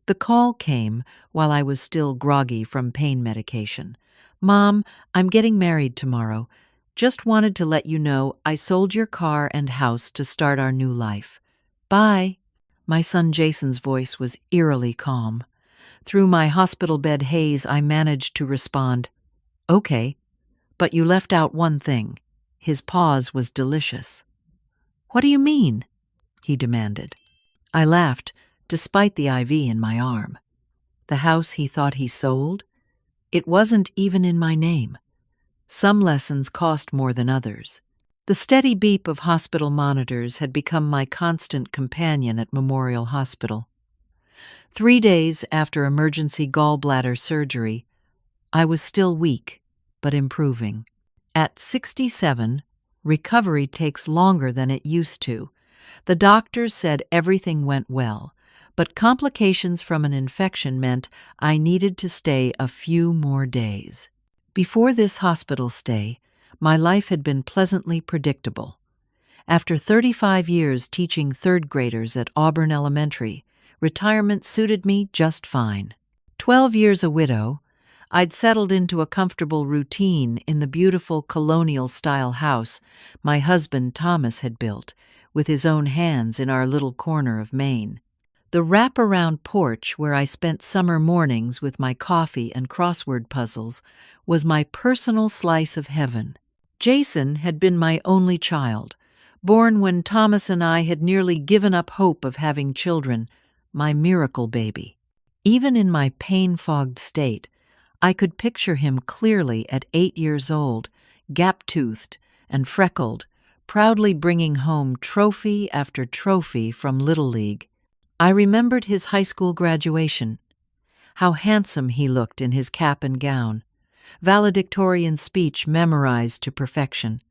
The call came while I was still groggy from pain medication. "Mom, I'm getting married tomorrow. Just wanted to let you know I sold your car and house to start our new life. Bye." My son Jason's voice was eerily calm. Through my hospital bed haze, I managed to respond, "Okay, but you left out one thing." His pause was delicious. "What do you mean?" he demanded. I laughed, despite the IV in my arm. The house he thought he sold? It wasn't even in my name. Some lessons cost more than others. The steady beep of hospital monitors had become my constant companion at Memorial Hospital. 3 days after emergency gallbladder surgery, I was still weak, but improving. At 67, recovery takes longer than it used to. The doctors said everything went well, but complications from an infection meant I needed to stay a few more days. Before this hospital stay, my life had been pleasantly predictable. After 35 years teaching third graders at Auburn Elementary, retirement suited me just fine. 12 years a widow, I'd settled into a comfortable routine in the beautiful colonial-style house my husband Thomas had built, with his own hands in our little corner of Maine. The wraparound porch where I spent summer mornings with my coffee and crossword puzzles was my personal slice of heaven. Jason had been my only child, born when Thomas and I had nearly given up hope of having children, my miracle baby. Even in my pain-fogged state, I could picture him clearly at 8 years old, gap-toothed and freckled, proudly bringing home trophy after trophy from Little League. I remembered his high school graduation, how handsome he looked in his cap and gown, valedictorian speech memorized to perfection,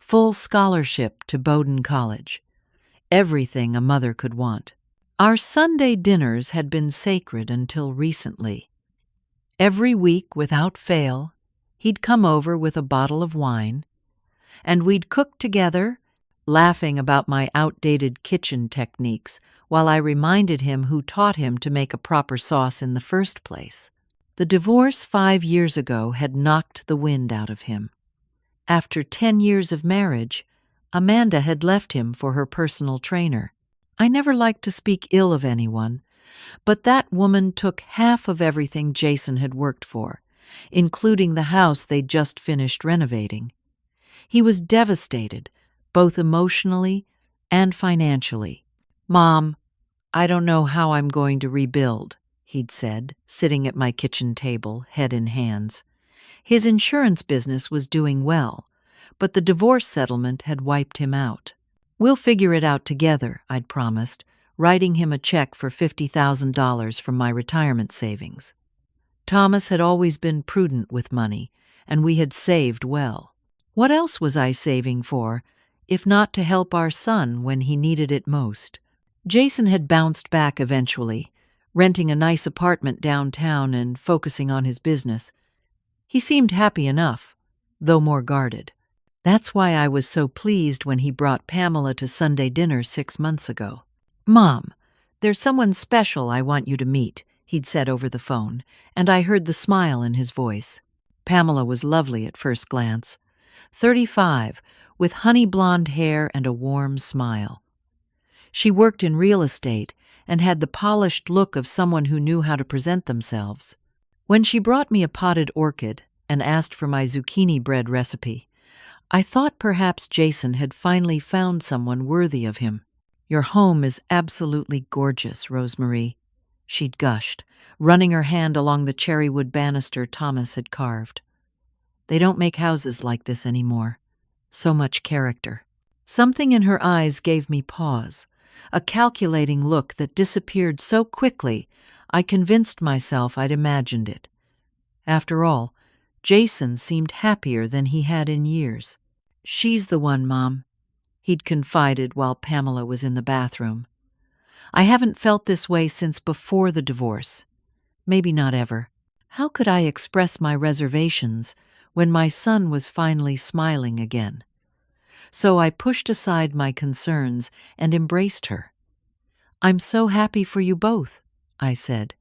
full scholarship to Bowdoin College, everything a mother could want. Our Sunday dinners had been sacred until recently. Every week, without fail, he'd come over with a bottle of wine, and we'd cook together, laughing about my outdated kitchen techniques while I reminded him who taught him to make a proper sauce in the first place. The divorce 5 years ago had knocked the wind out of him. After 10 years of marriage, Amanda had left him for her personal trainer. I never liked to speak ill of anyone, but that woman took half of everything Jason had worked for, including the house they'd just finished renovating. He was devastated, both emotionally and financially. "Mom, I don't know how I'm going to rebuild," he'd said, sitting at my kitchen table, head in hands. His insurance business was doing well, but the divorce settlement had wiped him out. "We'll figure it out together," I'd promised, writing him a check for $50,000 from my retirement savings. Thomas had always been prudent with money, and we had saved well. What else was I saving for, if not to help our son when he needed it most? Jason had bounced back eventually, renting a nice apartment downtown and focusing on his business. He seemed happy enough, though more guarded. That's why I was so pleased when he brought Pamela to Sunday dinner 6 months ago. "Mom, there's someone special I want you to meet," he'd said over the phone, and I heard the smile in his voice. Pamela was lovely at first glance. 35, with honey blonde hair and a warm smile. She worked in real estate and had the polished look of someone who knew how to present themselves. When she brought me a potted orchid and asked for my zucchini bread recipe, I thought perhaps Jason had finally found someone worthy of him. "Your home is absolutely gorgeous, Rosemarie," she'd gushed, running her hand along the cherrywood banister Thomas had carved. "They don't make houses like this anymore. So much character." Something in her eyes gave me pause, a calculating look that disappeared so quickly I convinced myself I'd imagined it. After all, Jason seemed happier than he had in years. "She's the one, Mom," he'd confided while Pamela was in the bathroom. "I haven't felt this way since before the divorce. Maybe not ever." How could I express my reservations when my son was finally smiling again? So I pushed aside my concerns and embraced her. "I'm so happy for you both," I said,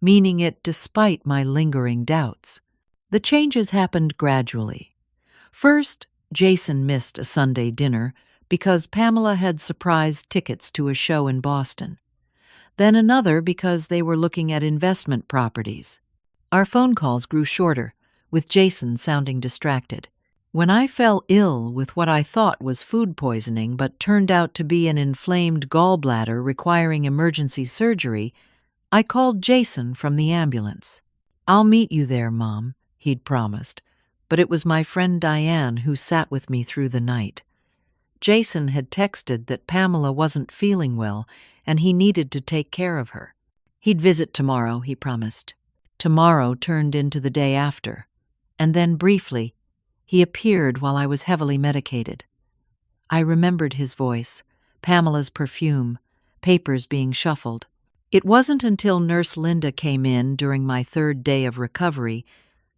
meaning it despite my lingering doubts. The changes happened gradually. First, Jason missed a Sunday dinner because Pamela had surprise tickets to a show in Boston. Then another because they were looking at investment properties. Our phone calls grew shorter, with Jason sounding distracted. When I fell ill with what I thought was food poisoning but turned out to be an inflamed gallbladder requiring emergency surgery, I called Jason from the ambulance. "I'll meet you there, Mom," he'd promised, but it was my friend Diane who sat with me through the night. Jason had texted that Pamela wasn't feeling well and he needed to take care of her. He'd visit tomorrow, he promised. Tomorrow turned into the day after, and then briefly, he appeared while I was heavily medicated. I remembered his voice, Pamela's perfume, papers being shuffled. It wasn't until Nurse Linda came in during my third day of recovery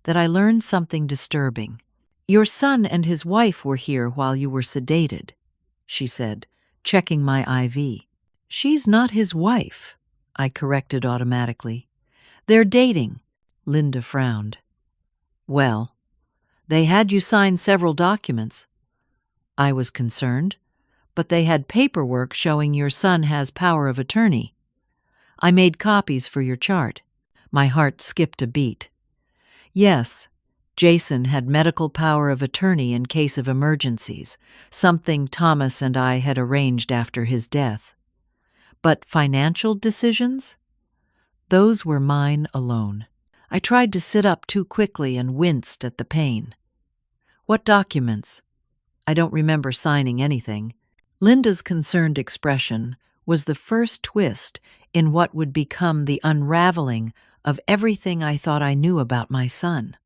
that I learned something disturbing. "Your son and his wife were here while you were sedated," she said, checking my IV. "She's not his wife," I corrected automatically. "They're dating," Linda frowned. "Well, they had you sign several documents." I was concerned, "but they had paperwork showing your son has power of attorney. I made copies for your chart." My heart skipped a beat. Yes, Jason had medical power of attorney in case of emergencies, something Thomas and I had arranged after his death. But financial decisions? Those were mine alone. I tried to sit up too quickly and winced at the pain. "What documents?" "I don't remember signing anything." Linda's concerned expression was the first twist in what would become the unraveling of everything I thought I knew about my son.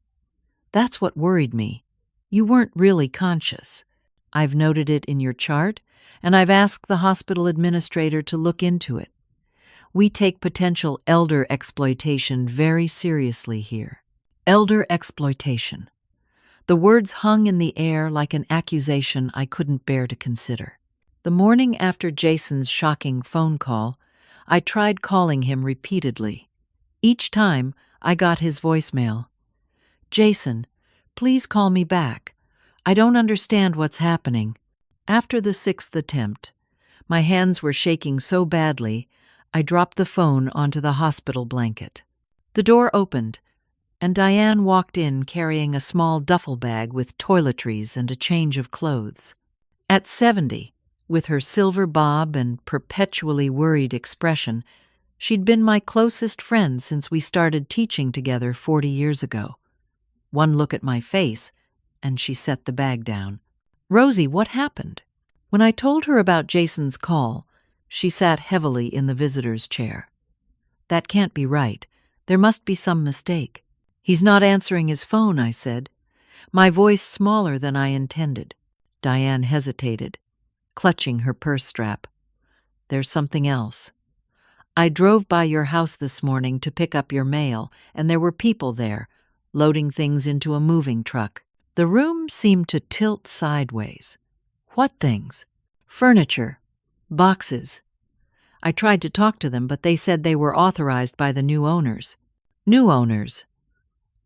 "That's what worried me. You weren't really conscious. I've noted it in your chart, and I've asked the hospital administrator to look into it. We take potential elder exploitation very seriously here." Elder exploitation. The words hung in the air like an accusation I couldn't bear to consider. The morning after Jason's shocking phone call, I tried calling him repeatedly. Each time, I got his voicemail. "Jason, please call me back. I don't understand what's happening." After the sixth attempt, my hands were shaking so badly, I dropped the phone onto the hospital blanket. The door opened, and Diane walked in carrying a small duffel bag with toiletries and a change of clothes. At 70, with her silver bob and perpetually worried expression, she'd been my closest friend since we started teaching together 40 years ago. One look at my face, and she set the bag down. "Rosie, what happened?" When I told her about Jason's call, she sat heavily in the visitor's chair. "That can't be right. There must be some mistake." "He's not answering his phone," I said, my voice smaller than I intended. Diane hesitated, clutching her purse strap. "There's something else. I drove by your house this morning to pick up your mail, and there were people there, loading things into a moving truck. The room seemed to tilt sideways. What things? Furniture. Boxes. I tried to talk to them, but they said they were authorized by the new owners." "New owners?"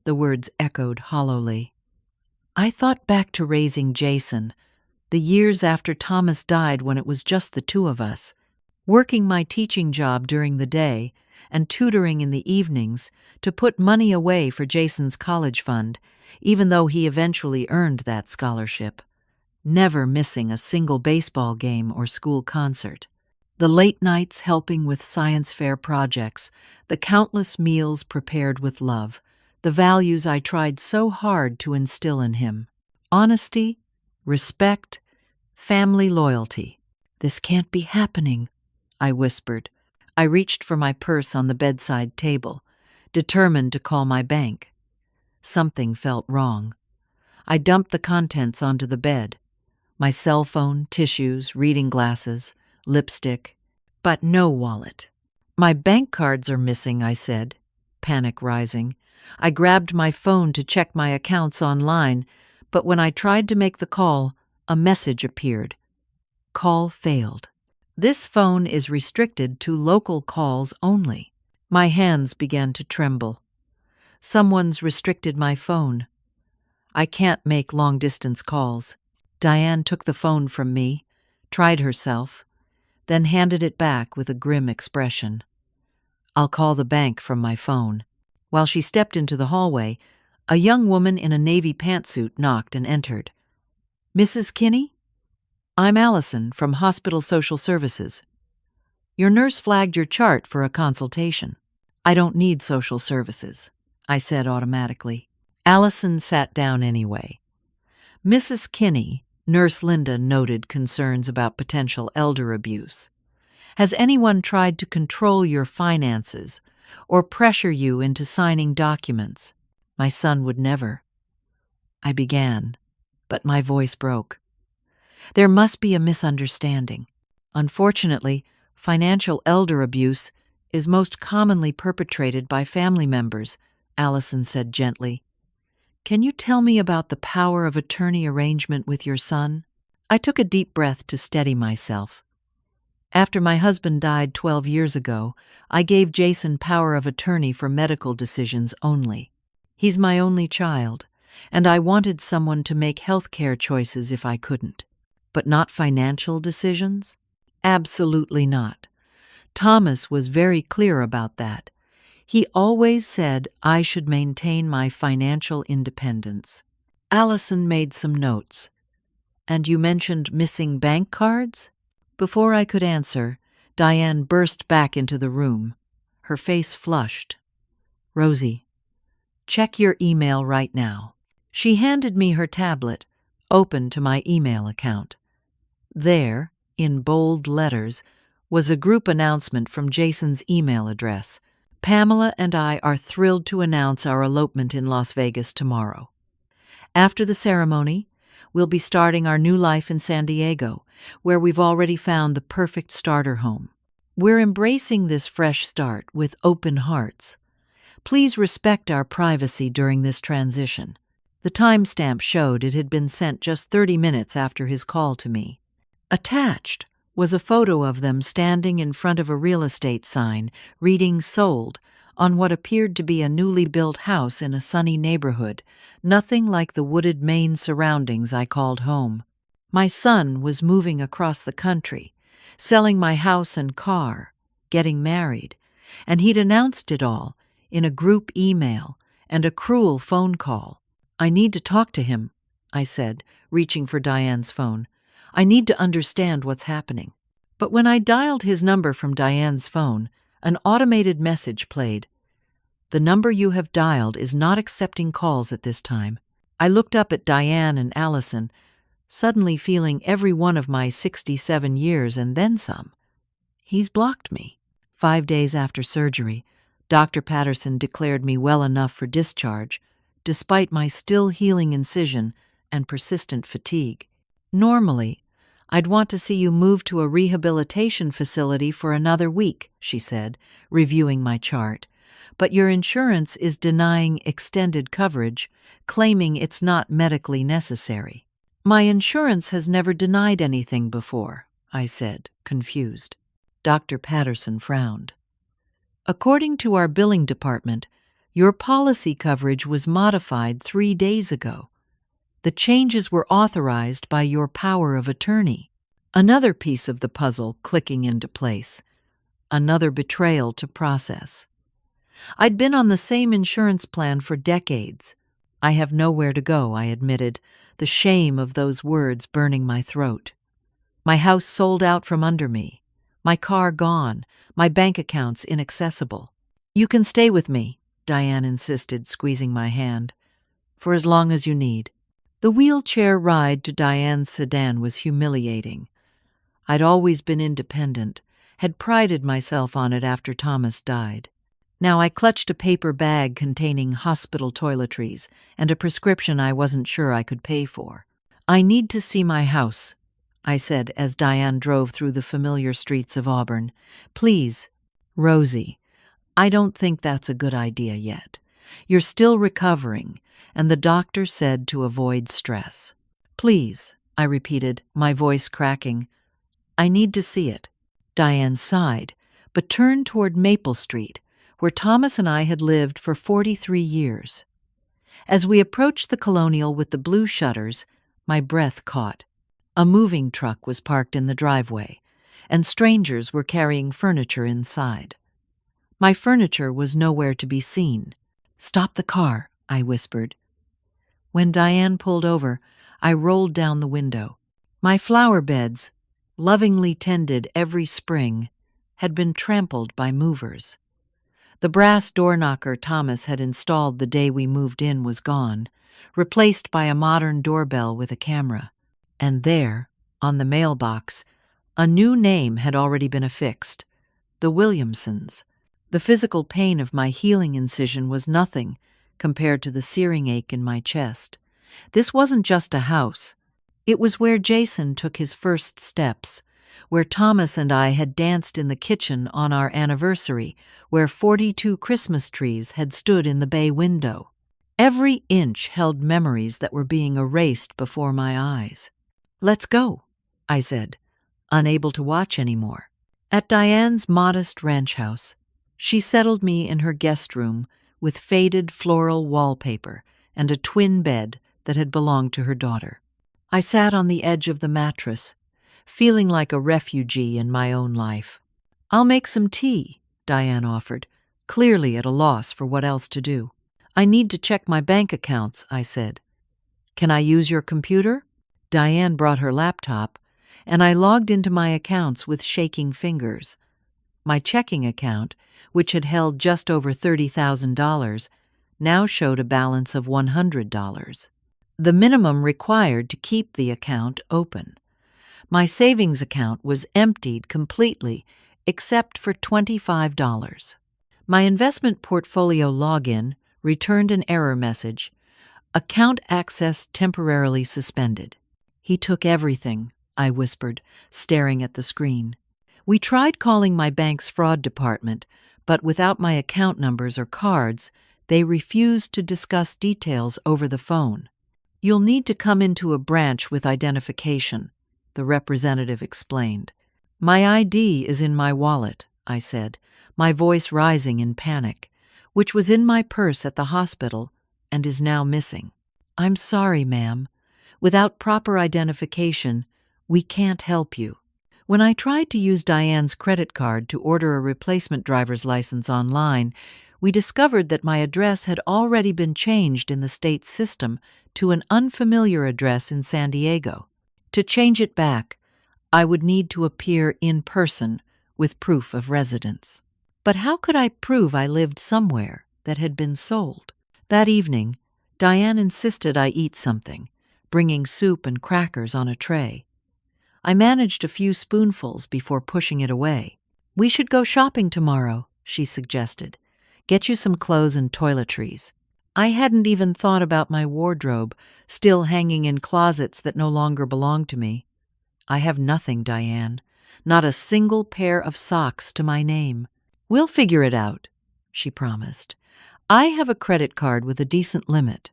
The words echoed hollowly. I thought back to raising Jason, the years after Thomas died when it was just the two of us, working my teaching job during the day and tutoring in the evenings to put money away for Jason's college fund, even though he eventually earned that scholarship, never missing a single baseball game or school concert. The late nights helping with science fair projects, the countless meals prepared with love, the values I tried so hard to instill in him. Honesty, respect, family loyalty. "This can't be happening," I whispered. I reached for my purse on the bedside table, determined to call my bank. Something felt wrong. I dumped the contents onto the bed. My cell phone, tissues, reading glasses, lipstick, but no wallet. "My bank cards are missing," I said, panic rising. I grabbed my phone to check my accounts online, but when I tried to make the call, a message appeared. "Call failed. This phone is restricted to local calls only." My hands began to tremble. Someone's restricted my phone. I can't make long-distance calls. Diane took the phone from me, tried herself, then handed it back with a grim expression. I'll call the bank from my phone. While she stepped into the hallway, a young woman in a navy pantsuit knocked and entered. Mrs. Kinney? I'm Allison from Hospital Social Services. Your nurse flagged your chart for a consultation. I don't need social services, I said automatically. Allison sat down anyway. Mrs. Kinney, Nurse Linda noted concerns about potential elder abuse. Has anyone tried to control your finances or pressure you into signing documents? My son would never. I began, but my voice broke. There must be a misunderstanding. Unfortunately, financial elder abuse is most commonly perpetrated by family members, Allison said gently. Can you tell me about the power of attorney arrangement with your son? I took a deep breath to steady myself. After my husband died 12 years ago, I gave Jason power of attorney for medical decisions only. He's my only child, and I wanted someone to make healthcare choices if I couldn't. But not financial decisions? Absolutely not. Thomas was very clear about that. He always said I should maintain my financial independence. Allison made some notes. And you mentioned missing bank cards? Before I could answer, Diane burst back into the room. Her face flushed. Rosie, check your email right now. She handed me her tablet, open to my email account. There, in bold letters, was a group announcement from Jason's email address. Pamela and I are thrilled to announce our elopement in Las Vegas tomorrow. After the ceremony, we'll be starting our new life in San Diego, where we've already found the perfect starter home. We're embracing this fresh start with open hearts. Please respect our privacy during this transition. The timestamp showed it had been sent just 30 minutes after his call to me. Attached was a photo of them standing in front of a real estate sign, reading "Sold," on what appeared to be a newly built house in a sunny neighborhood, nothing like the wooded Maine surroundings I called home. My son was moving across the country, selling my house and car, getting married, and he'd announced it all in a group email and a cruel phone call. I need to talk to him, I said, reaching for Diane's phone. I need to understand what's happening. But when I dialed his number from Diane's phone, an automated message played. The number you have dialed is not accepting calls at this time. I looked up at Diane and Allison, suddenly feeling every one of my 67 years and then some. He's blocked me. 5 days after surgery, Dr. Patterson declared me well enough for discharge, despite my still healing incision and persistent fatigue. Normally, I'd want to see you move to a rehabilitation facility for another week, she said, reviewing my chart. But your insurance is denying extended coverage, claiming it's not medically necessary. My insurance has never denied anything before, I said, confused. Dr. Patterson frowned. According to our billing department, your policy coverage was modified 3 days ago. The changes were authorized by your power of attorney. Another piece of the puzzle clicking into place. Another betrayal to process. I'd been on the same insurance plan for decades. I have nowhere to go, I admitted, the shame of those words burning my throat. My house sold out from under me. My car gone. My bank accounts inaccessible. You can stay with me, Diane insisted, squeezing my hand. For as long as you need. The wheelchair ride to Diane's sedan was humiliating. I'd always been independent, had prided myself on it after Thomas died. Now I clutched a paper bag containing hospital toiletries and a prescription I wasn't sure I could pay for. I need to see my house, I said as Diane drove through the familiar streets of Auburn. Please, Rosie, I don't think that's a good idea yet. You're still recovering, and the doctor said to avoid stress. Please, I repeated, my voice cracking. I need to see it. Diane sighed, but turned toward Maple Street, where Thomas and I had lived for 43 years. As we approached the colonial with the blue shutters, my breath caught. A moving truck was parked in the driveway, and strangers were carrying furniture inside. My furniture was nowhere to be seen. "Stop the car," I whispered. When Diane pulled over, I rolled down the window. My flower beds, lovingly tended every spring, had been trampled by movers. The brass door knocker Thomas had installed the day we moved in was gone, replaced by a modern doorbell with a camera. And there, on the mailbox, a new name had already been affixed: the Williamsons. The physical pain of my healing incision was nothing compared to the searing ache in my chest. This wasn't just a house. It was where Jason took his first steps, where Thomas and I had danced in the kitchen on our anniversary, where 42 Christmas trees had stood in the bay window. Every inch held memories that were being erased before my eyes. "Let's go," I said, unable to watch anymore. At Diane's modest ranch house, she settled me in her guest room with faded floral wallpaper and a twin bed that had belonged to her daughter. I sat on the edge of the mattress, feeling like a refugee in my own life. "I'll make some tea," Diane offered, clearly at a loss for what else to do. "I need to check my bank accounts," I said. "Can I use your computer?" Diane brought her laptop, and I logged into my accounts with shaking fingers. My checking account, which had held just over $30,000, now showed a balance of $100. The minimum required to keep the account open. My savings account was emptied completely, except for $25. My investment portfolio login returned an error message: "Account access temporarily suspended." "He took everything," I whispered, staring at the screen. We tried calling my bank's fraud department, but without my account numbers or cards, they refused to discuss details over the phone. "You'll need to come into a branch with identification," the representative explained. "My ID is in my wallet," I said, my voice rising in panic, "which was in my purse at the hospital and is now missing." "I'm sorry, ma'am. Without proper identification, we can't help you." When I tried to use Diane's credit card to order a replacement driver's license online, we discovered that my address had already been changed in the state system to an unfamiliar address in San Diego. To change it back, I would need to appear in person with proof of residence. But how could I prove I lived somewhere that had been sold? That evening, Diane insisted I eat something, bringing soup and crackers on a tray. I managed a few spoonfuls before pushing it away. "We should go shopping tomorrow," she suggested. "Get you some clothes and toiletries." I hadn't even thought about my wardrobe, still hanging in closets that no longer belonged to me. "I have nothing, Diane. Not a single pair of socks to my name." "We'll figure it out," she promised. "I have a credit card with a decent limit."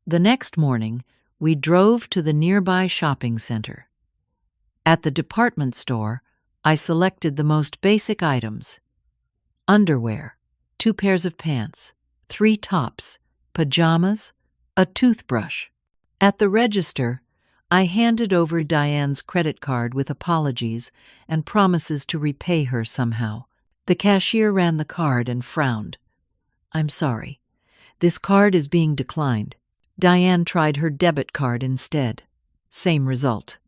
The next morning, we drove to the nearby shopping center. At the department store, I selected the most basic items: underwear, 2 pairs of pants, 3 tops, pajamas, a toothbrush. At the register, I handed over Diane's credit card with apologies and promises to repay her somehow. The cashier ran the card and frowned. "I'm sorry. This card is being declined." Diane tried her debit card instead. Same result.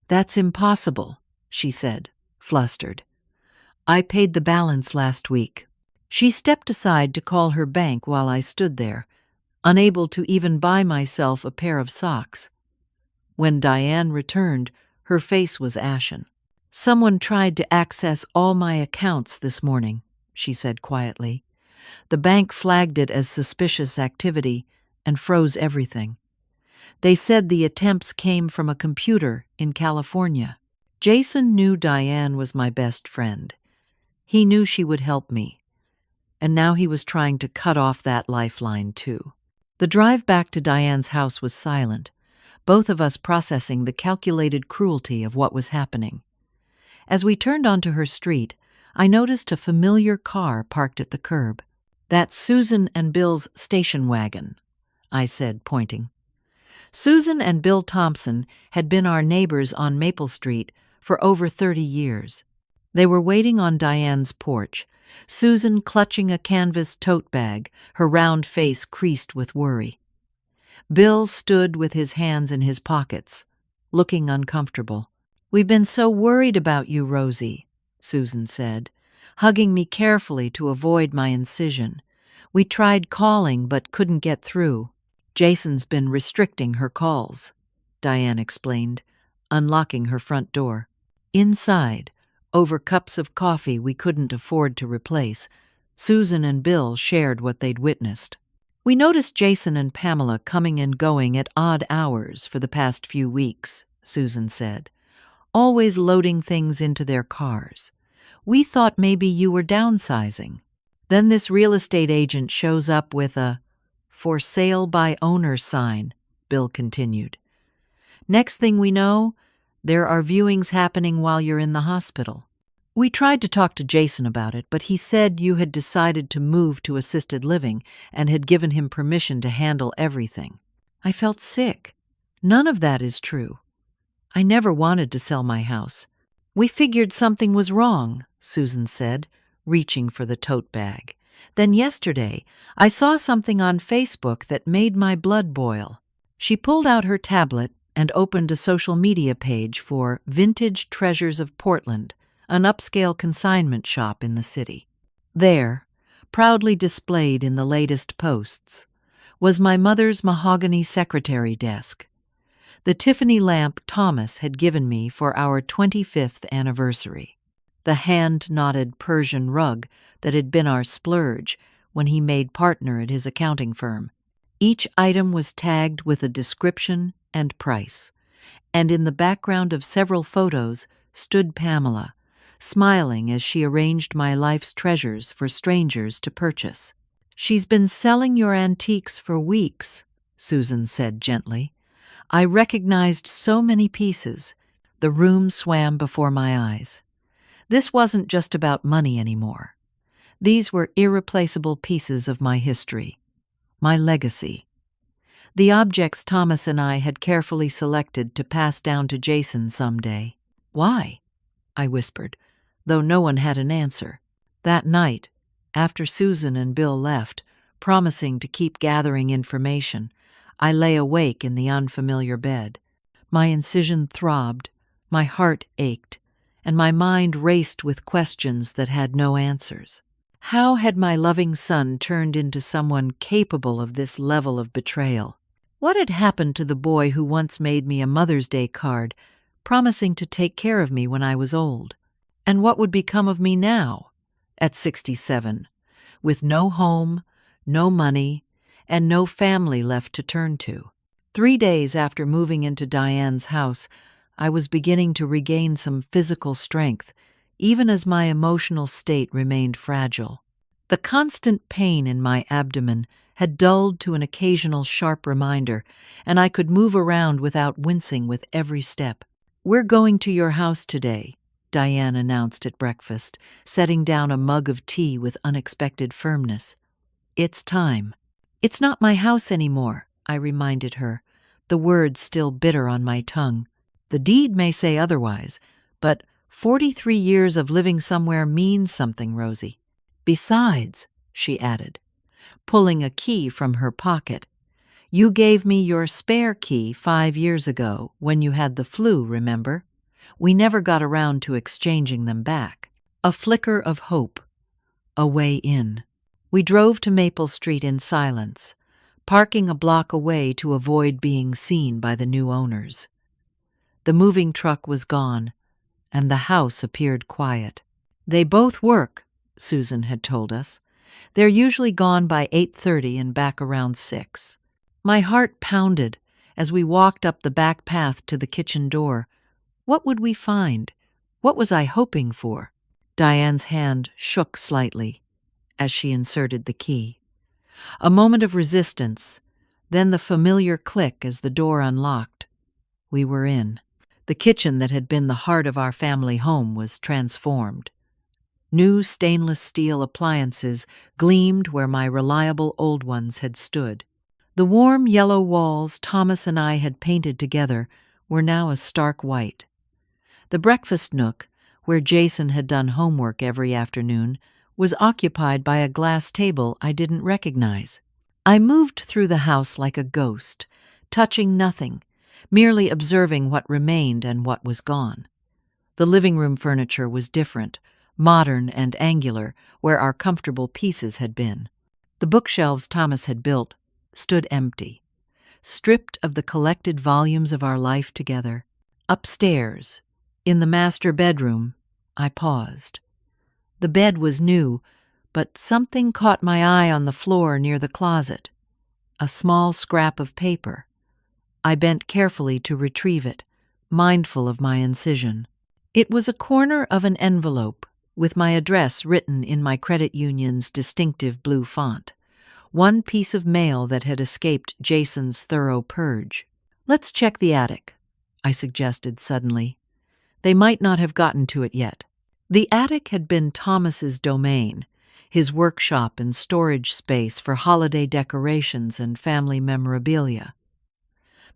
"That's impossible," she said, flustered. "I paid the balance last week." She stepped aside to call her bank while I stood there, unable to even buy myself a pair of socks. When Diane returned, her face was ashen. "Someone tried to access all my accounts this morning," she said quietly. "The bank flagged it as suspicious activity and froze everything. They said the attempts came from a computer in California." Jason knew Diane was my best friend. He knew she would help me. And now he was trying to cut off that lifeline, too. The drive back to Diane's house was silent, both of us processing the calculated cruelty of what was happening. As we turned onto her street, I noticed a familiar car parked at the curb. "That's Susan and Bill's station wagon," I said, pointing. Susan and Bill Thompson had been our neighbors on Maple Street for over 30 years. They were waiting on Diane's porch, Susan clutching a canvas tote bag, her round face creased with worry. Bill stood with his hands in his pockets, looking uncomfortable. "We've been so worried about you, Rosie," Susan said, hugging me carefully to avoid my incision. "We tried calling but couldn't get through." "Jason's been restricting her calls," Diane explained, unlocking her front door. Inside, over cups of coffee we couldn't afford to replace, Susan and Bill shared what they'd witnessed. "We noticed Jason and Pamela coming and going at odd hours for the past few weeks," Susan said, "always loading things into their cars. We thought maybe you were downsizing. Then this real estate agent shows up with a 'for sale by owner' sign," Bill continued. "Next thing we know, there are viewings happening while you're in the hospital. We tried to talk to Jason about it, but he said you had decided to move to assisted living and had given him permission to handle everything. I felt sick. None of that is true. I never wanted to sell my house. We figured something was wrong," Susan said, reaching for the tote bag. "Then yesterday, I saw something on Facebook that made my blood boil." She pulled out her tablet and opened a social media page for Vintage Treasures of Portland, an upscale consignment shop in the city. There, proudly displayed in the latest posts, was my mother's mahogany secretary desk, the Tiffany lamp Thomas had given me for our 25th anniversary, the hand-knotted Persian rug that had been our splurge when he made partner at his accounting firm. Each item was tagged with a description and price, and in the background of several photos stood Pamela, smiling as she arranged my life's treasures for strangers to purchase. "She's been selling your antiques for weeks," Susan said gently. I recognized so many pieces. The room swam before my eyes. This wasn't just about money anymore. These were irreplaceable pieces of my history, my legacy. The objects Thomas and I had carefully selected to pass down to Jason someday. "Why?" I whispered, though no one had an answer. That night, after Susan and Bill left, promising to keep gathering information, I lay awake in the unfamiliar bed. My incision throbbed, my heart ached, and my mind raced with questions that had no answers. How had my loving son turned into someone capable of this level of betrayal? What had happened to the boy who once made me a Mother's Day card, promising to take care of me when I was old? And what would become of me now, at 67, with no home, no money, and no family left to turn to? 3 days after moving into Diane's house, I was beginning to regain some physical strength, even as my emotional state remained fragile. The constant pain in my abdomen had dulled to an occasional sharp reminder, and I could move around without wincing with every step. "We're going to your house today," Diane announced at breakfast, setting down a mug of tea with unexpected firmness. "It's time." "It's not my house anymore," I reminded her, the words still bitter on my tongue. "The deed may say otherwise, but 43 years of living somewhere means something, Rosie. Besides," she added, pulling a key from her pocket, "you gave me your spare key 5 years ago when you had the flu, remember? We never got around to exchanging them back." A flicker of hope, a way in. We drove to Maple Street in silence, parking a block away to avoid being seen by the new owners. The moving truck was gone, and the house appeared quiet. "They both work," Susan had told us. "They're usually gone by 8:30 and back around 6. My heart pounded as we walked up the back path to the kitchen door. What would we find? What was I hoping for? Diane's hand shook slightly as she inserted the key. A moment of resistance, then the familiar click as the door unlocked. We were in. The kitchen that had been the heart of our family home was transformed. New stainless steel appliances gleamed where my reliable old ones had stood. The warm yellow walls Thomas and I had painted together were now a stark white. The breakfast nook, where Jason had done homework every afternoon, was occupied by a glass table I didn't recognize. I moved through the house like a ghost, touching nothing, merely observing what remained and what was gone. The living room furniture was different, modern and angular, where our comfortable pieces had been. The bookshelves Thomas had built stood empty, stripped of the collected volumes of our life together. Upstairs, in the master bedroom, I paused. The bed was new, but something caught my eye on the floor near the closet. A small scrap of paper. I bent carefully to retrieve it, mindful of my incision. It was a corner of an envelope, with my address written in my credit union's distinctive blue font. One piece of mail that had escaped Jason's thorough purge. "Let's check the attic," I suggested suddenly. They might not have gotten to it yet. The attic had been Thomas's domain, his workshop and storage space for holiday decorations and family memorabilia.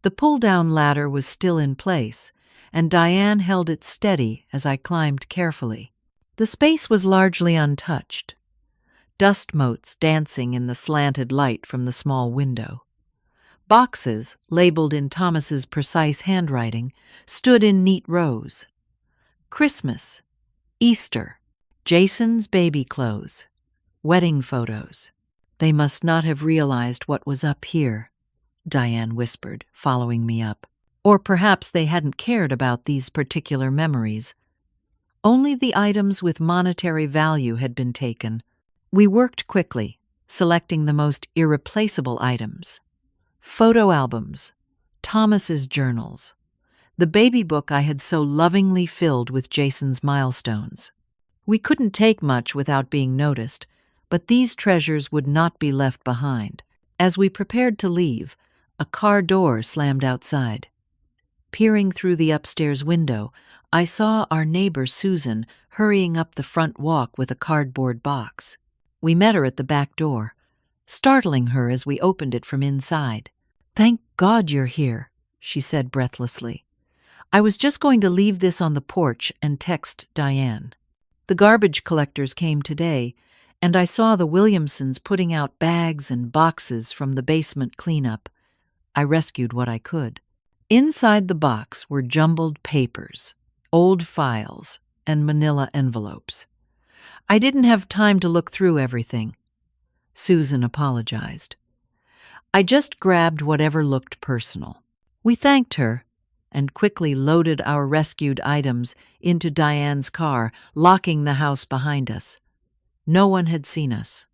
The pull-down ladder was still in place, and Diane held it steady as I climbed carefully. The space was largely untouched, dust motes dancing in the slanted light from the small window. Boxes, labeled in Thomas's precise handwriting, stood in neat rows. Christmas, Easter, Jason's baby clothes, wedding photos. "They must not have realized what was up here," Diane whispered, following me up. "Or perhaps they hadn't cared about these particular memories. Only the items with monetary value had been taken." We worked quickly, selecting the most irreplaceable items. Photo albums, Thomas's journals, the baby book I had so lovingly filled with Jason's milestones. We couldn't take much without being noticed, but these treasures would not be left behind. As we prepared to leave, a car door slammed outside. Peering through the upstairs window, I saw our neighbor Susan hurrying up the front walk with a cardboard box. We met her at the back door, startling her as we opened it from inside. "Thank God you're here," she said breathlessly. "I was just going to leave this on the porch and text Diane. The garbage collectors came today, and I saw the Williamsons putting out bags and boxes from the basement cleanup. I rescued what I could." Inside the box were jumbled papers, old files, and manila envelopes. I didn't have time to look through everything. Susan apologized. I just grabbed whatever looked personal. We thanked her and quickly loaded our rescued items into Diane's car, locking the house behind us. No one had seen us.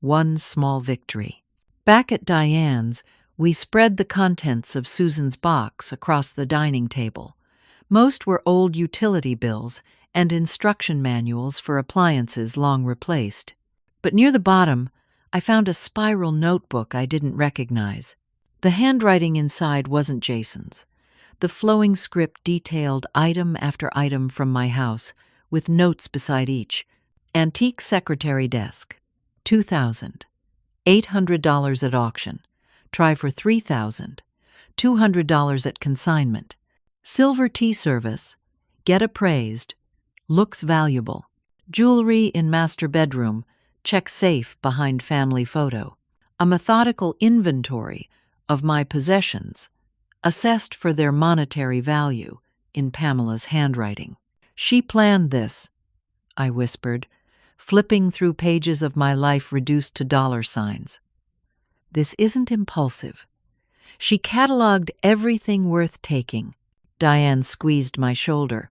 One small victory. Back at Diane's, we spread the contents of Susan's box across the dining table. Most were old utility bills and instruction manuals for appliances long replaced. But near the bottom, I found a spiral notebook I didn't recognize. The handwriting inside wasn't Jason's. The flowing script detailed item after item from my house, with notes beside each. Antique secretary desk, $2,000. $800 at auction. Try for $3,000. $200 at consignment. Silver tea service. Get appraised. Looks valuable. Jewelry in master bedroom. Check safe behind family photo. A methodical inventory of my possessions, assessed for their monetary value, in Pamela's handwriting. "She planned this," I whispered, flipping through pages of my life reduced to dollar signs. "This isn't impulsive. She cataloged everything worth taking." Diane squeezed my shoulder.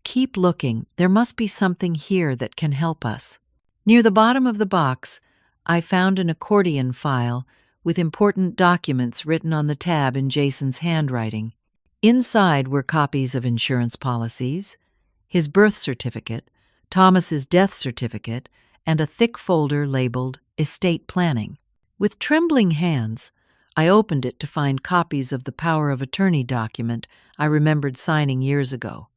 "Keep looking. There must be something here that can help us." Near the bottom of the box, I found an accordion file with important documents written on the tab in Jason's handwriting. Inside were copies of insurance policies, his birth certificate, Thomas's death certificate, and a thick folder labeled Estate Planning. With trembling hands, I opened it to find copies of the power of attorney document I remembered signing years ago.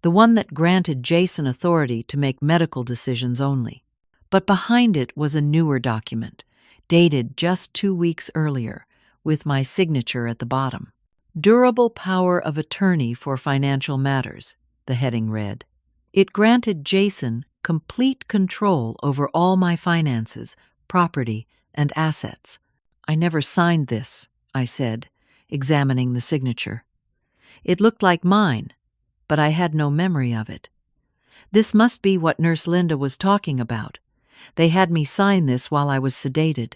the one that granted Jason authority to make medical decisions only. But behind it was a newer document, dated just 2 weeks earlier, with my signature at the bottom. Durable Power of Attorney for Financial Matters, the heading read. It granted Jason complete control over all my finances, property, and assets. I never signed this, I said, examining the signature. It looked like mine, but I had no memory of it. This must be what Nurse Linda was talking about. They had me sign this while I was sedated.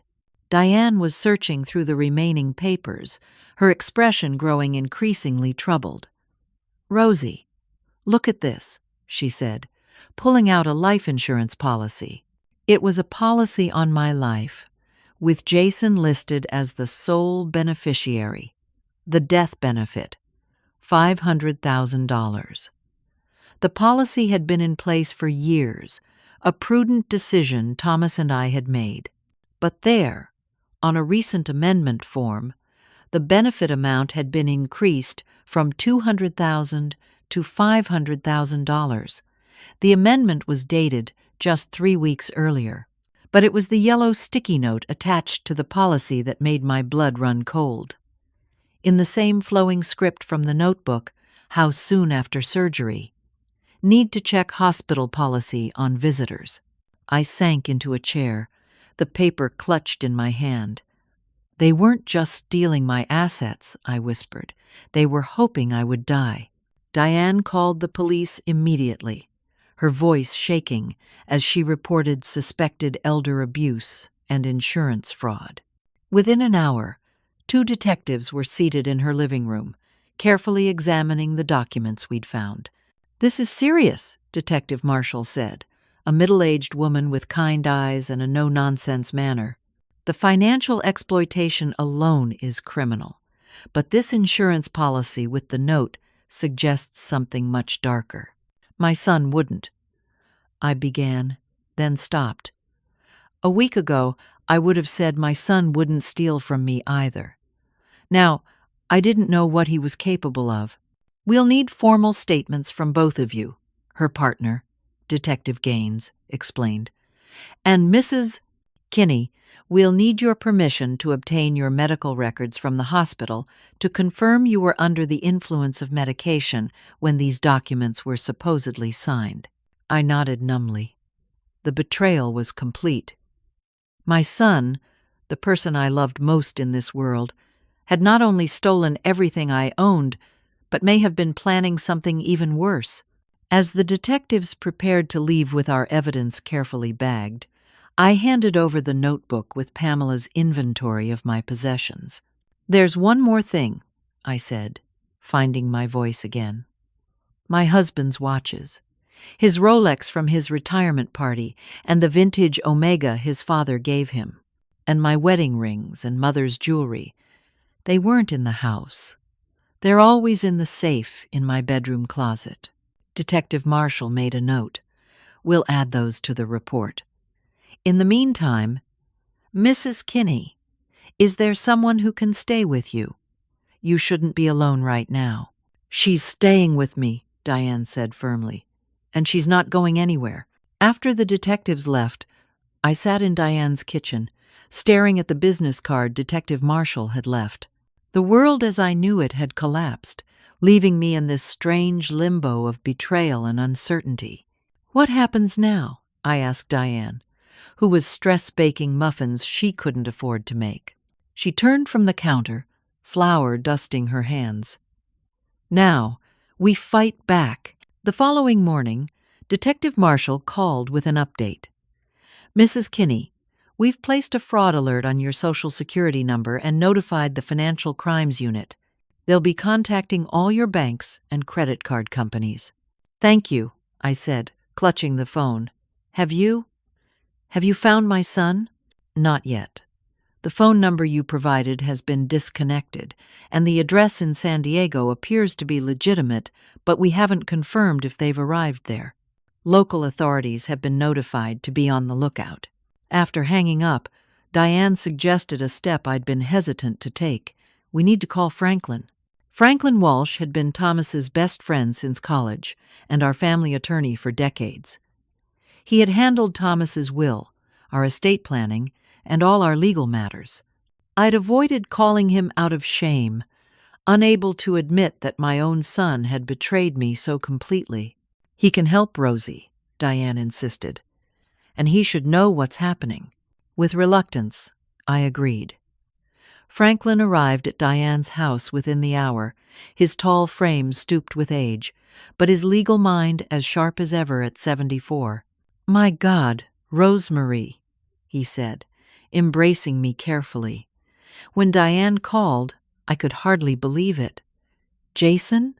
Diane was searching through the remaining papers, her expression growing increasingly troubled. "Rosie, look at this," she said, pulling out a life insurance policy. It was a policy on my life, with Jason listed as the sole beneficiary. The death benefit, $500,000. The policy had been in place for years, a prudent decision Thomas and I had made. But there, on a recent amendment form, the benefit amount had been increased from $200,000 to $500,000. The amendment was dated just 3 weeks earlier, but it was the yellow sticky note attached to the policy that made my blood run cold. In the same flowing script from the notebook, how soon after surgery. Need to check hospital policy on visitors. I sank into a chair, the paper clutched in my hand. They weren't just stealing my assets, I whispered. They were hoping I would die. Diane called the police immediately, her voice shaking as she reported suspected elder abuse and insurance fraud. Within an hour, 2 detectives were seated in her living room, carefully examining the documents we'd found. "This is serious," Detective Marshall said, a middle-aged woman with kind eyes and a no-nonsense manner. "The financial exploitation alone is criminal, but this insurance policy with the note suggests something much darker." "My son wouldn't," I began, then stopped. A week ago, I would have said my son wouldn't steal from me either. Now, I didn't know what he was capable of. "We'll need formal statements from both of you," her partner, Detective Gaines, explained. "And Mrs. Kinney, we'll need your permission to obtain your medical records from the hospital to confirm you were under the influence of medication when these documents were supposedly signed." I nodded numbly. The betrayal was complete. My son, the person I loved most in this world, had not only stolen everything I owned, but may have been planning something even worse. As the detectives prepared to leave with our evidence carefully bagged, I handed over the notebook with Pamela's inventory of my possessions. "There's one more thing," I said, finding my voice again. "My husband's watches. His Rolex from his retirement party and the vintage Omega his father gave him. And my wedding rings and mother's jewelry. They weren't in the house. They're always in the safe in my bedroom closet." Detective Marshall made a note. "We'll add those to the report. In the meantime, Mrs. Kinney, is there someone who can stay with you? You shouldn't be alone right now." "She's staying with me," Diane said firmly, "and she's not going anywhere." After the detectives left, I sat in Diane's kitchen, staring at the business card Detective Marshall had left. The world as I knew it had collapsed, leaving me in this strange limbo of betrayal and uncertainty. "What happens now?" I asked Diane, who was stress-baking muffins she couldn't afford to make. She turned from the counter, flour dusting her hands. "Now, we fight back." The following morning, Detective Marshall called with an update. "Mrs. Kinney, we've placed a fraud alert on your Social Security number and notified the Financial Crimes Unit. They'll be contacting all your banks and credit card companies." "Thank you," I said, clutching the phone. Have you found my son?" "Not yet. The phone number you provided has been disconnected, and the address in San Diego appears to be legitimate, but we haven't confirmed if they've arrived there. Local authorities have been notified to be on the lookout." After hanging up, Diane suggested a step I'd been hesitant to take. "We need to call Franklin." Franklin Walsh had been Thomas's best friend since college and our family attorney for decades. He had handled Thomas's will, our estate planning, and all our legal matters. I'd avoided calling him out of shame, unable to admit that my own son had betrayed me so completely. "He can help Rosie," Diane insisted, "and he should know what's happening." With reluctance, I agreed. Franklin arrived at Diane's house within the hour, his tall frame stooped with age, but his legal mind as sharp as ever at 74. "My God, Rosemarie," he said, embracing me carefully. When Diane called, I could hardly believe it. Jason?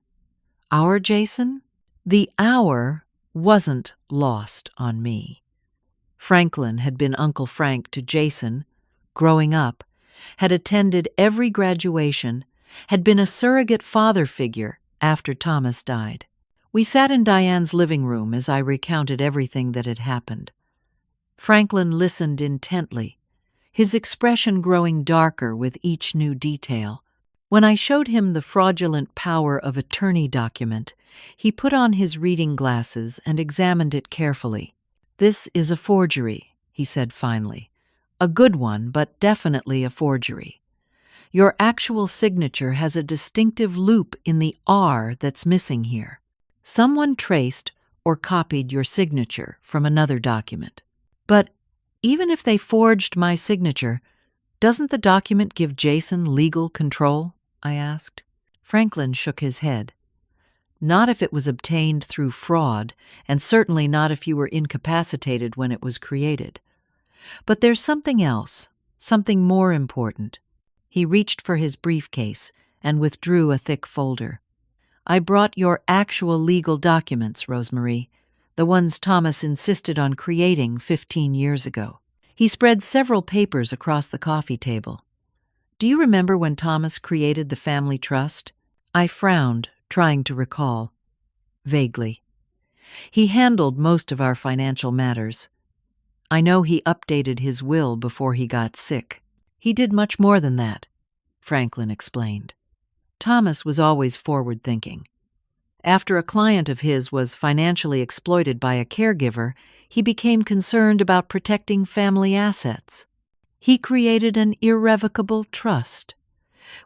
Our Jason? The hour wasn't lost on me. Franklin had been Uncle Frank to Jason, growing up, had attended every graduation, had been a surrogate father figure after Thomas died. We sat in Diane's living room as I recounted everything that had happened. Franklin listened intently, his expression growing darker with each new detail. When I showed him the fraudulent power of attorney document, he put on his reading glasses and examined it carefully. "This is a forgery," he said finally. "A good one, but definitely a forgery. Your actual signature has a distinctive loop in the R that's missing here. Someone traced or copied your signature from another document. But even if they forged my signature, doesn't the document give Jason legal control?" I asked. Franklin shook his head. "Not if it was obtained through fraud, and certainly not if you were incapacitated when it was created. But there's something else, something more important." He reached for his briefcase and withdrew a thick folder. "I brought your actual legal documents, Rosemarie, the ones Thomas insisted on creating 15 years ago." He spread several papers across the coffee table. "Do you remember when Thomas created the family trust?" I frowned, trying to recall. Vaguely. "He handled most of our financial matters. I know he updated his will before he got sick." "He did much more than that," Franklin explained. "Thomas was always forward-thinking. After a client of his was financially exploited by a caregiver, he became concerned about protecting family assets. He created an irrevocable trust,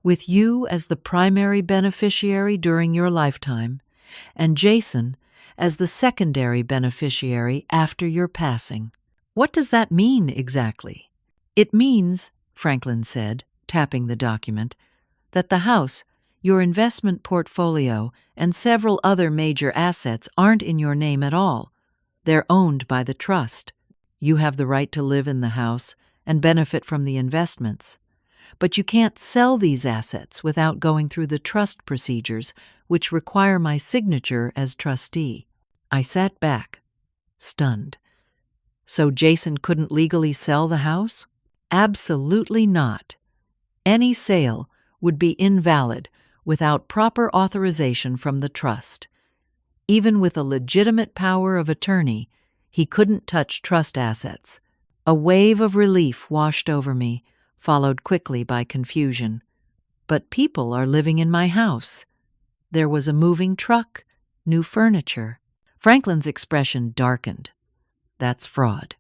with you as the primary beneficiary during your lifetime, and Jason as the secondary beneficiary after your passing." "What does that mean exactly?" "It means," Franklin said, tapping the document, "that the house, your investment portfolio, and several other major assets aren't in your name at all. They're owned by the trust. You have the right to live in the house and benefit from the investments. But you can't sell these assets without going through the trust procedures, which require my signature as trustee." I sat back, stunned. "So Jason couldn't legally sell the house?" "Absolutely not. Any sale would be invalid without proper authorization from the trust. Even with a legitimate power of attorney, he couldn't touch trust assets." A wave of relief washed over me, followed quickly by confusion. "But people are living in my house. There was a moving truck, new furniture." Franklin's expression darkened. "That's fraud.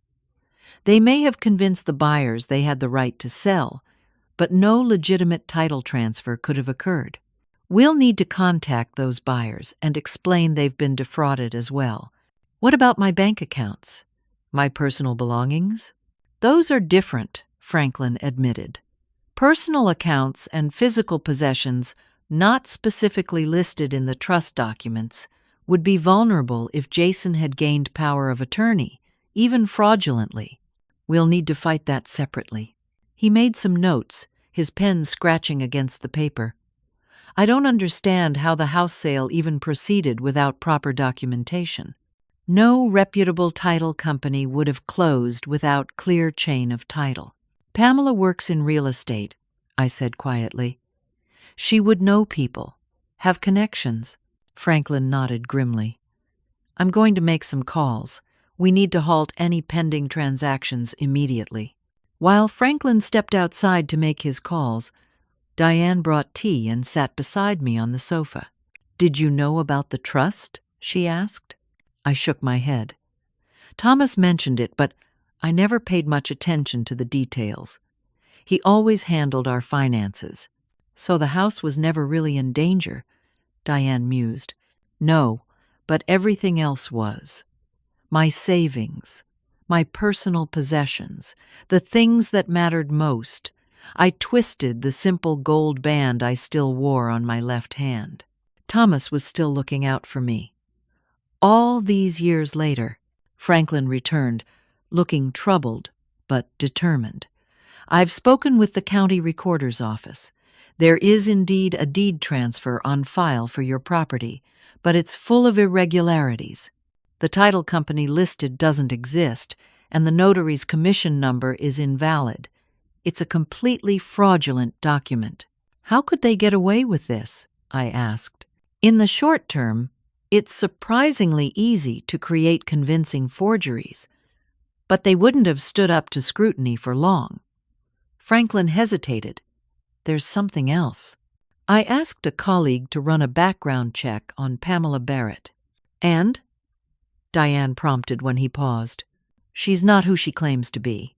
They may have convinced the buyers they had the right to sell, but no legitimate title transfer could have occurred. We'll need to contact those buyers and explain they've been defrauded as well." "What about my bank accounts? My personal belongings?" "Those are different," Franklin admitted. "Personal accounts and physical possessions not specifically listed in the trust documents would be vulnerable if Jason had gained power of attorney, even fraudulently. We'll need to fight that separately." He made some notes, his pen scratching against the paper. "I don't understand how the house sale even proceeded without proper documentation. No reputable title company would have closed without clear chain of title." "Pamela works in real estate," I said quietly. "She would know people, have connections." Franklin nodded grimly. "I'm going to make some calls. We need to halt any pending transactions immediately." While Franklin stepped outside to make his calls, Diane brought tea and sat beside me on the sofa. "Did you know about the trust?" she asked. I shook my head. Thomas mentioned it, but I never paid much attention to the details. He always handled our finances. "So the house was never really in danger," Diane mused. "No, but everything else was. My savings, my personal possessions, the things that mattered most. I twisted the simple gold band I still wore on my left hand." Thomas was still looking out for me. All these years later, Franklin returned, looking troubled but determined. "I've spoken with the county recorder's office. There is indeed a deed transfer on file for your property, but it's full of irregularities. The title company listed doesn't exist, and the notary's commission number is invalid. It's a completely fraudulent document." "How could they get away with this?" I asked. "In the short term, it's surprisingly easy to create convincing forgeries, but they wouldn't have stood up to scrutiny for long." Franklin hesitated. "There's something else." I asked a colleague to run a background check on Pamela Barrett. "And?" Diane prompted when he paused. "She's not who she claims to be.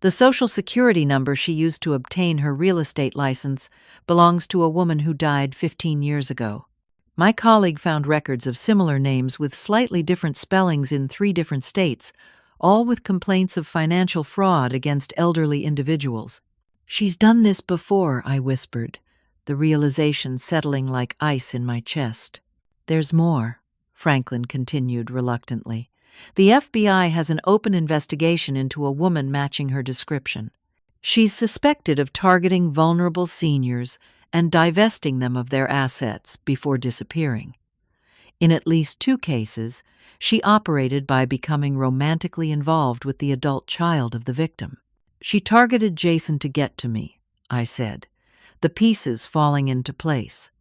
The Social Security number she used to obtain her real estate license belongs to a woman who died 15 years ago. My colleague found records of similar names with slightly different spellings in 3 different states, all with complaints of financial fraud against elderly individuals." "She's done this before," I whispered, the realization settling like ice in my chest. "There's more," Franklin continued reluctantly. "The FBI has an open investigation into a woman matching her description. She's suspected of targeting vulnerable seniors and divesting them of their assets before disappearing. In at least 2 cases, she operated by becoming romantically involved with the adult child of the victim. She targeted Jason to get to me," I said, the pieces falling into place.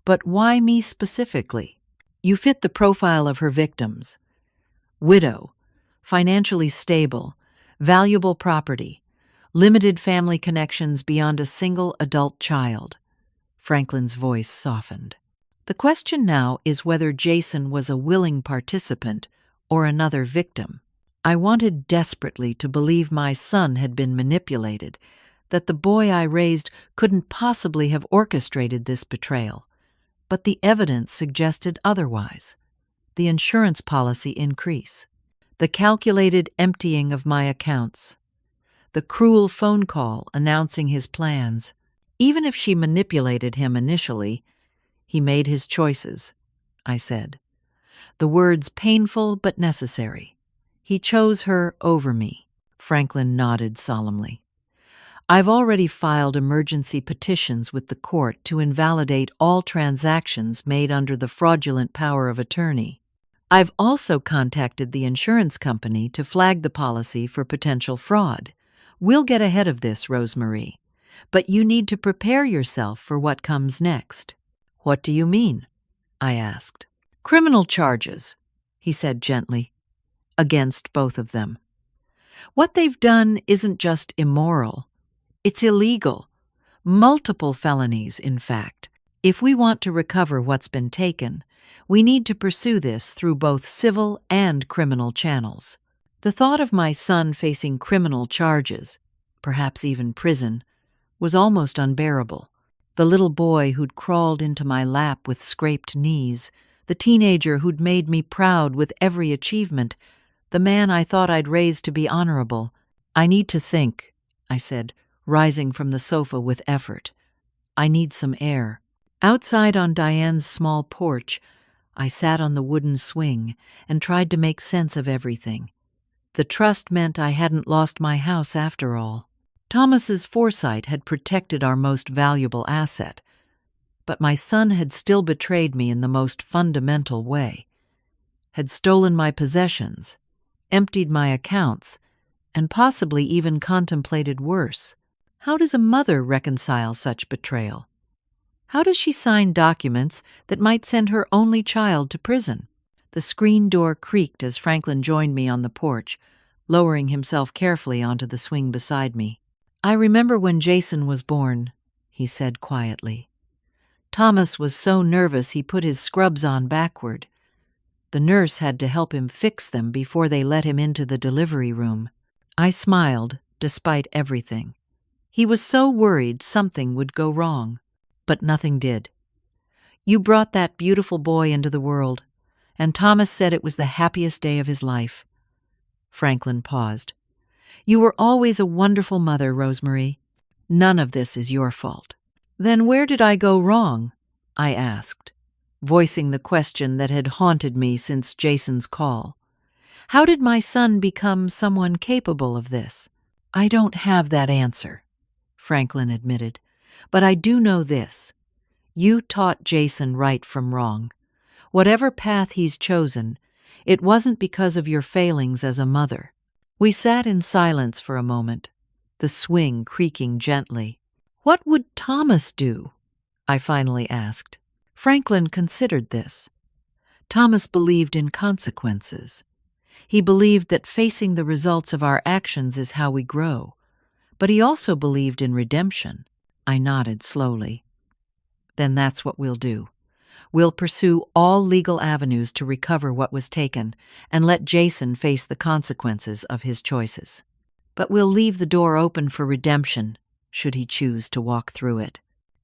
"But why me specifically? You fit the profile of her victims. Widow, financially stable, valuable property, limited family connections beyond a single adult child." Franklin's voice softened. "The question now is whether Jason was a willing participant or another victim. I wanted desperately to believe my son had been manipulated, that the boy I raised couldn't possibly have orchestrated this betrayal. But the evidence suggested otherwise. The insurance policy increase, the calculated emptying of my accounts, the cruel phone call announcing his plans. Even if she manipulated him initially, he made his choices," I said. The words painful but necessary. "He chose her over me." Franklin nodded solemnly. "I've already filed emergency petitions with the court to invalidate all transactions made under the fraudulent power of attorney. I've also contacted the insurance company to flag the policy for potential fraud. We'll get ahead of this, Rosemarie. But you need to prepare yourself for what comes next." "What do you mean?" I asked. "Criminal charges," he said gently, "against both of them. What they've done isn't just immoral. It's illegal. Multiple felonies, in fact. If we want to recover what's been taken, we need to pursue this through both civil and criminal channels." The thought of my son facing criminal charges, perhaps even prison, was almost unbearable. The little boy who'd crawled into my lap with scraped knees, the teenager who'd made me proud with every achievement, the man I thought I'd raised to be honorable. "I need to think," I said, rising from the sofa with effort. "I need some air." Outside on Diane's small porch, I sat on the wooden swing and tried to make sense of everything. The trust meant I hadn't lost my house after all. Thomas's foresight had protected our most valuable asset, but my son had still betrayed me in the most fundamental way, had stolen my possessions, emptied my accounts, and possibly even contemplated worse. How does a mother reconcile such betrayal? How does she sign documents that might send her only child to prison? The screen door creaked as Franklin joined me on the porch, lowering himself carefully onto the swing beside me. "I remember when Jason was born," he said quietly. Thomas was so nervous he put his scrubs on backward. The nurse had to help him fix them before they let him into the delivery room. I smiled, despite everything. He was so worried something would go wrong, but nothing did. You brought that beautiful boy into the world, and Thomas said it was the happiest day of his life. Franklin paused. You were always a wonderful mother, Rosemary. None of this is your fault. Then where did I go wrong? I asked, voicing the question that had haunted me since Jason's call. How did my son become someone capable of this? I don't have that answer, Franklin admitted, but I do know this. You taught Jason right from wrong. Whatever path he's chosen, it wasn't because of your failings as a mother. We sat in silence for a moment, the swing creaking gently. What would Thomas do? I finally asked. Franklin considered this. Thomas believed in consequences. He believed that facing the results of our actions is how we grow. But he also believed in redemption. I nodded slowly. Then that's what we'll do. We'll pursue all legal avenues to recover what was taken and let Jason face the consequences of his choices. But we'll leave the door open for redemption, should he choose to walk through it.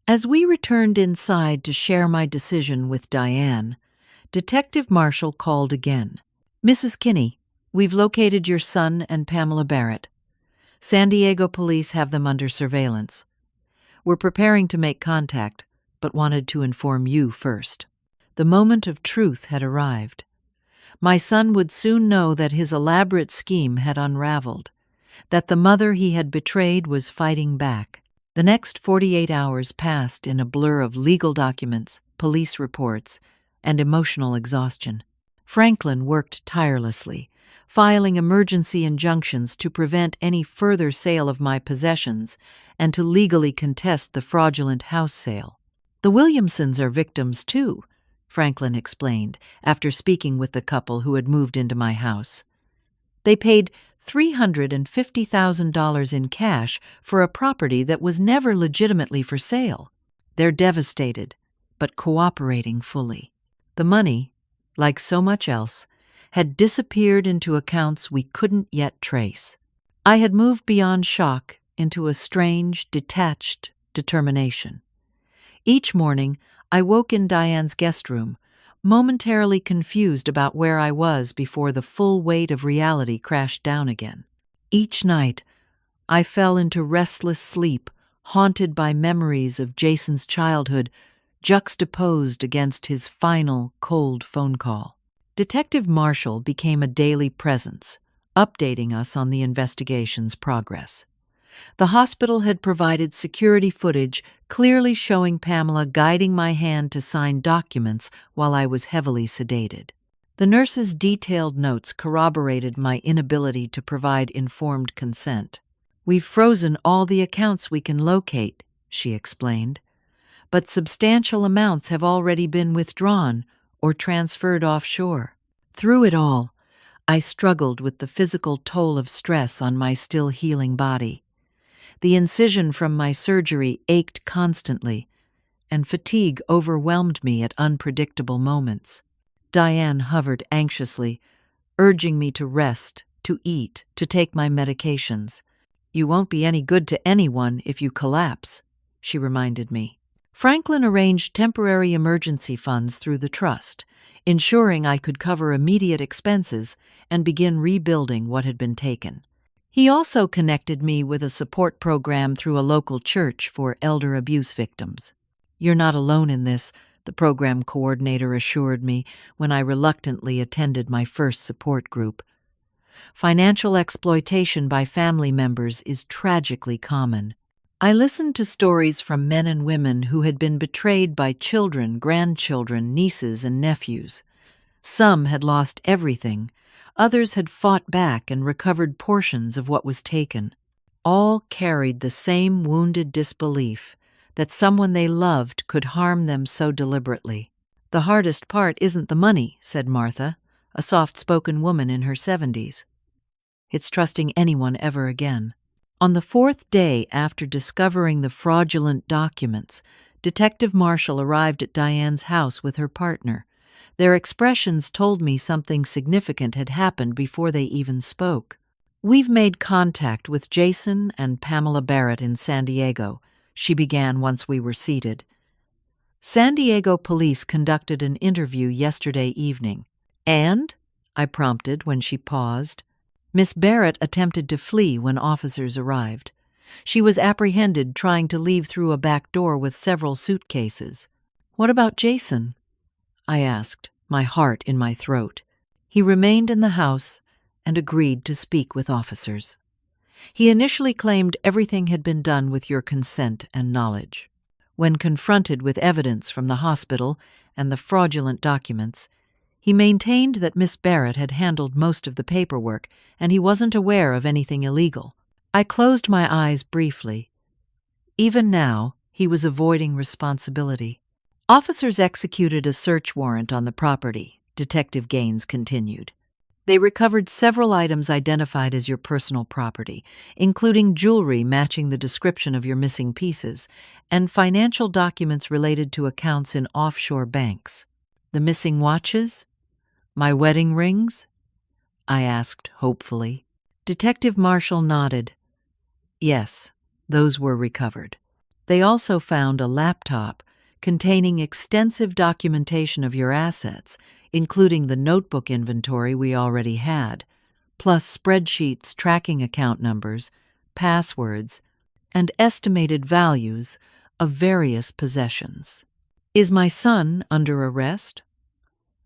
As we returned inside to share my decision with Diane, Detective Marshall called again. Mrs. Kinney, we've located your son and Pamela Barrett. San Diego police have them under surveillance. We're preparing to make contact, but wanted to inform you first. The moment of truth had arrived. My son would soon know that his elaborate scheme had unraveled, that the mother he had betrayed was fighting back. The next 48 hours passed in a blur of legal documents, police reports, and emotional exhaustion. Franklin worked tirelessly, filing emergency injunctions to prevent any further sale of my possessions and to legally contest the fraudulent house sale. The Williamsons are victims too, Franklin explained after speaking with the couple who had moved into my house. They paid $350,000 in cash for a property that was never legitimately for sale. They're devastated, but cooperating fully. The money, like so much else, had disappeared into accounts we couldn't yet trace. I had moved beyond shock into a strange, detached determination. Each morning, I woke in Diane's guest room, momentarily confused about where I was before the full weight of reality crashed down again. Each night, I fell into restless sleep, haunted by memories of Jason's childhood, juxtaposed against his final, cold phone call. Detective Marshall became a daily presence, updating us on the investigation's progress. The hospital had provided security footage clearly showing Pamela guiding my hand to sign documents while I was heavily sedated. The nurse's detailed notes corroborated my inability to provide informed consent. We've frozen all the accounts we can locate, she explained, but substantial amounts have already been withdrawn or transferred offshore. Through it all, I struggled with the physical toll of stress on my still healing body. The incision from my surgery ached constantly, and fatigue overwhelmed me at unpredictable moments. Diane hovered anxiously, urging me to rest, to eat, to take my medications. You won't be any good to anyone if you collapse, she reminded me. Franklin arranged temporary emergency funds through the trust, ensuring I could cover immediate expenses and begin rebuilding what had been taken. He also connected me with a support program through a local church for elder abuse victims. You're not alone in this, the program coordinator assured me when I reluctantly attended my first support group. Financial exploitation by family members is tragically common. I listened to stories from men and women who had been betrayed by children, grandchildren, nieces, and nephews. Some had lost everything. Others had fought back and recovered portions of what was taken. All carried the same wounded disbelief that someone they loved could harm them so deliberately. The hardest part isn't the money, said Martha, a soft-spoken woman in her 70s. It's trusting anyone ever again. On the fourth day after discovering the fraudulent documents, Detective Marshall arrived at Diane's house with her partner. Their expressions told me something significant had happened before they even spoke. "We've made contact with Jason and Pamela Barrett in San Diego," she began once we were seated. "San Diego police conducted an interview yesterday evening." "And?" I prompted when she paused. "Miss Barrett attempted to flee when officers arrived. She was apprehended trying to leave through a back door with several suitcases." "What about Jason?" I asked, my heart in my throat. "He remained in the house and agreed to speak with officers. He initially claimed everything had been done with your consent and knowledge. When confronted with evidence from the hospital and the fraudulent documents, he maintained that Miss Barrett had handled most of the paperwork and he wasn't aware of anything illegal." I closed my eyes briefly. Even now, he was avoiding responsibility. "Officers executed a search warrant on the property," Detective Gaines continued. "They recovered several items identified as your personal property, including jewelry matching the description of your missing pieces, and financial documents related to accounts in offshore banks." "The missing watches? My wedding rings?" I asked hopefully. Detective Marshall nodded. "Yes, those were recovered. They also found a laptop containing extensive documentation of your assets, including the notebook inventory we already had, plus spreadsheets tracking account numbers, passwords, and estimated values of various possessions." "Is my son under arrest?"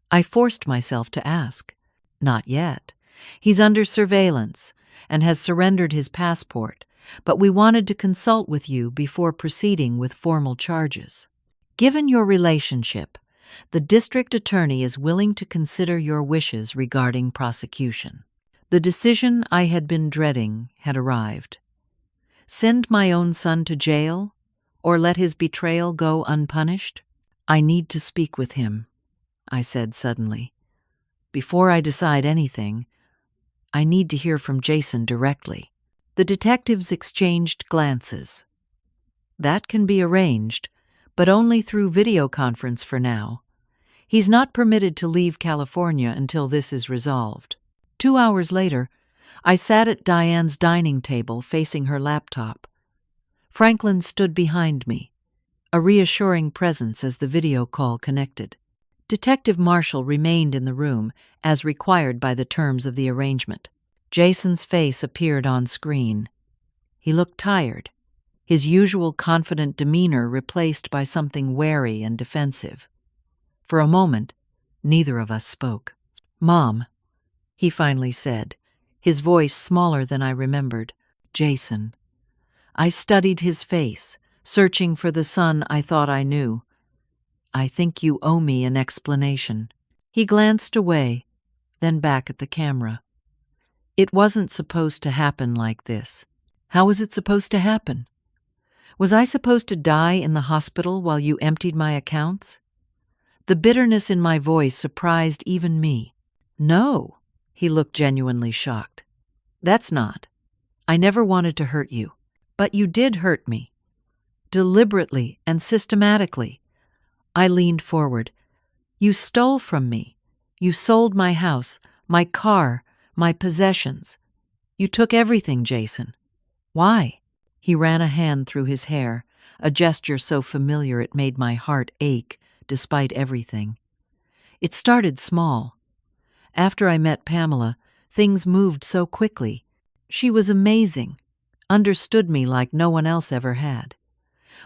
I forced myself to ask. "Not yet. He's under surveillance and has surrendered his passport, but we wanted to consult with you before proceeding with formal charges. Given your relationship, the district attorney is willing to consider your wishes regarding prosecution." The decision I had been dreading had arrived. Send my own son to jail, or let his betrayal go unpunished? "I need to speak with him," I said suddenly. "Before I decide anything, I need to hear from Jason directly." The detectives exchanged glances. "That can be arranged, but only through video conference for now. He's not permitted to leave California until this is resolved." 2 hours later, I sat at Diane's dining table facing her laptop. Franklin stood behind me, a reassuring presence as the video call connected. Detective Marshall remained in the room, as required by the terms of the arrangement. Jason's face appeared on screen. He looked tired, his usual confident demeanor replaced by something wary and defensive. For a moment, neither of us spoke. "Mom," he finally said, his voice smaller than I remembered. "Jason." I studied his face, searching for the son I thought I knew. "I think you owe me an explanation." He glanced away, then back at the camera. "It wasn't supposed to happen like this." "How was it supposed to happen? Was I supposed to die in the hospital while you emptied my accounts?" The bitterness in my voice surprised even me. "No," he looked genuinely shocked. "That's not. I never wanted to hurt you. But you did hurt me. Deliberately and systematically." I leaned forward. "You stole from me. You sold my house, my car, my possessions. You took everything, Jason. Why?" He ran a hand through his hair, a gesture so familiar it made my heart ache, despite everything. "It started small. After I met Pamela, things moved so quickly. She was amazing, understood me like no one else ever had.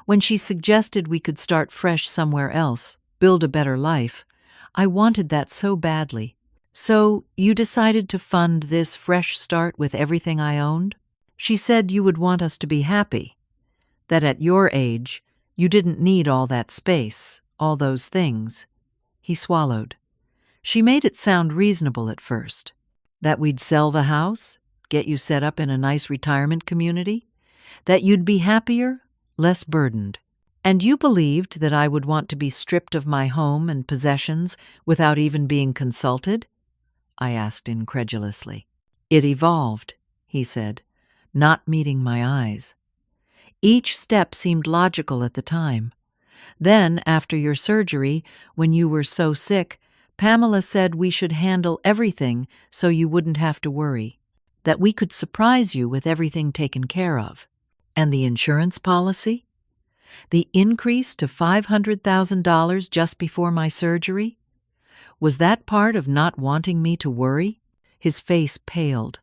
When she suggested we could start fresh somewhere else, build a better life, I wanted that so badly. So you decided to fund this fresh start with everything I owned? She said you would want us to be happy, that at your age, you didn't need all that space, all those things." He swallowed. "She made it sound reasonable at first. That we'd sell the house, get you set up in a nice retirement community, that you'd be happier, less burdened. And you believed that I would want to be stripped of my home and possessions without even being consulted?" I asked incredulously. "It evolved," he said. not meeting my eyes. Each step seemed logical at the time. Then, after your surgery, when you were so sick, Pamela said we should handle everything so you wouldn't have to worry, that we could surprise you with everything taken care of. And the insurance policy? The increase to $500,000 just before my surgery? Was that part of not wanting me to worry? His face paled.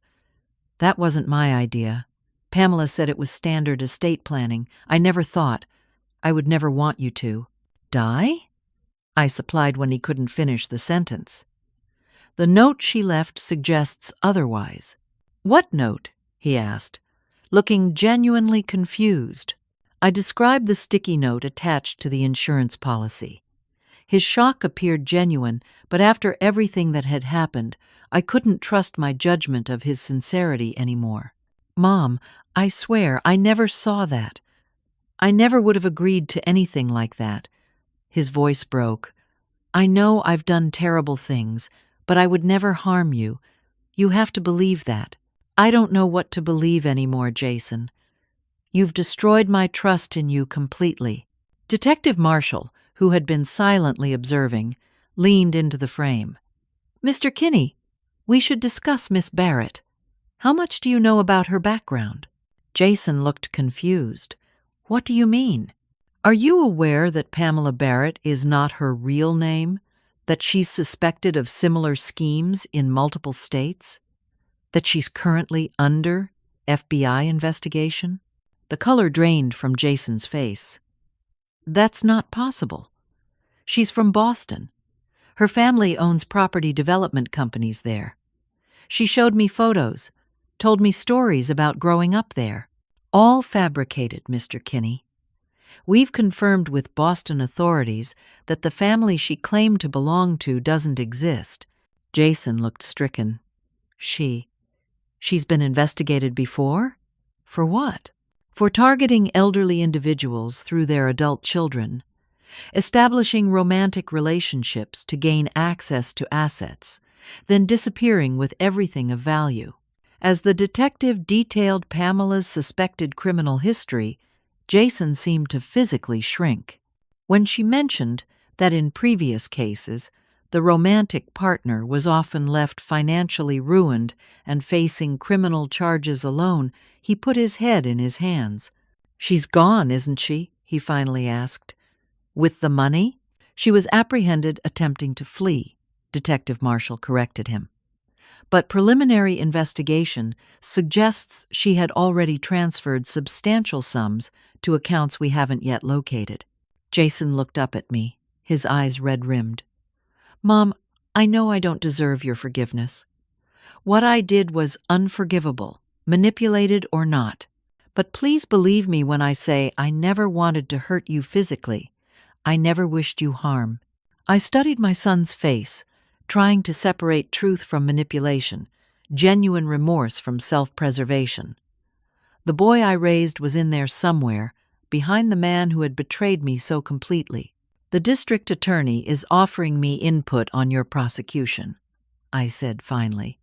That wasn't my idea. Pamela said it was standard estate planning. I never thought. I would never want you to. Die? I supplied when he couldn't finish the sentence. The note she left suggests otherwise. What note? He asked, looking genuinely confused. I described the sticky note attached to the insurance policy. His shock appeared genuine, but after everything that had happened, I couldn't trust my judgment of his sincerity anymore. Mom, I swear I never saw that. I never would have agreed to anything like that. His voice broke. I know I've done terrible things, but I would never harm you. You have to believe that. I don't know what to believe anymore, Jason. You've destroyed my trust in you completely. Detective Marshall, who had been silently observing, leaned into the frame. Mr. Kinney, we should discuss Miss Barrett. How much do you know about her background? Jason looked confused. What do you mean? Are you aware that Pamela Barrett is not her real name? That she's suspected of similar schemes in multiple states? That she's currently under FBI investigation? The color drained from Jason's face. That's not possible. She's from Boston. Her family owns property development companies there. She showed me photos, told me stories about growing up there. All fabricated, Mr. Kinney. We've confirmed with Boston authorities that the family she claimed to belong to doesn't exist. Jason looked stricken. She's been investigated before? For what? For targeting elderly individuals through their adult children, establishing romantic relationships to gain access to assets, then disappearing with everything of value. As the detective detailed Pamela's suspected criminal history, Jason seemed to physically shrink. When she mentioned that in previous cases, the romantic partner was often left financially ruined and facing criminal charges alone, he put his head in his hands. She's gone, isn't she? He finally asked. With the money? She was apprehended attempting to flee, Detective Marshall corrected him. But preliminary investigation suggests she had already transferred substantial sums to accounts we haven't yet located. Jason looked up at me, his eyes red-rimmed. Mom, I know I don't deserve your forgiveness. What I did was unforgivable, manipulated or not. But please believe me when I say I never wanted to hurt you physically. I never wished you harm. I studied my son's face, trying to separate truth from manipulation, genuine remorse from self-preservation. The boy I raised was in there somewhere, behind the man who had betrayed me so completely. The district attorney is offering me input on your prosecution, I said finally.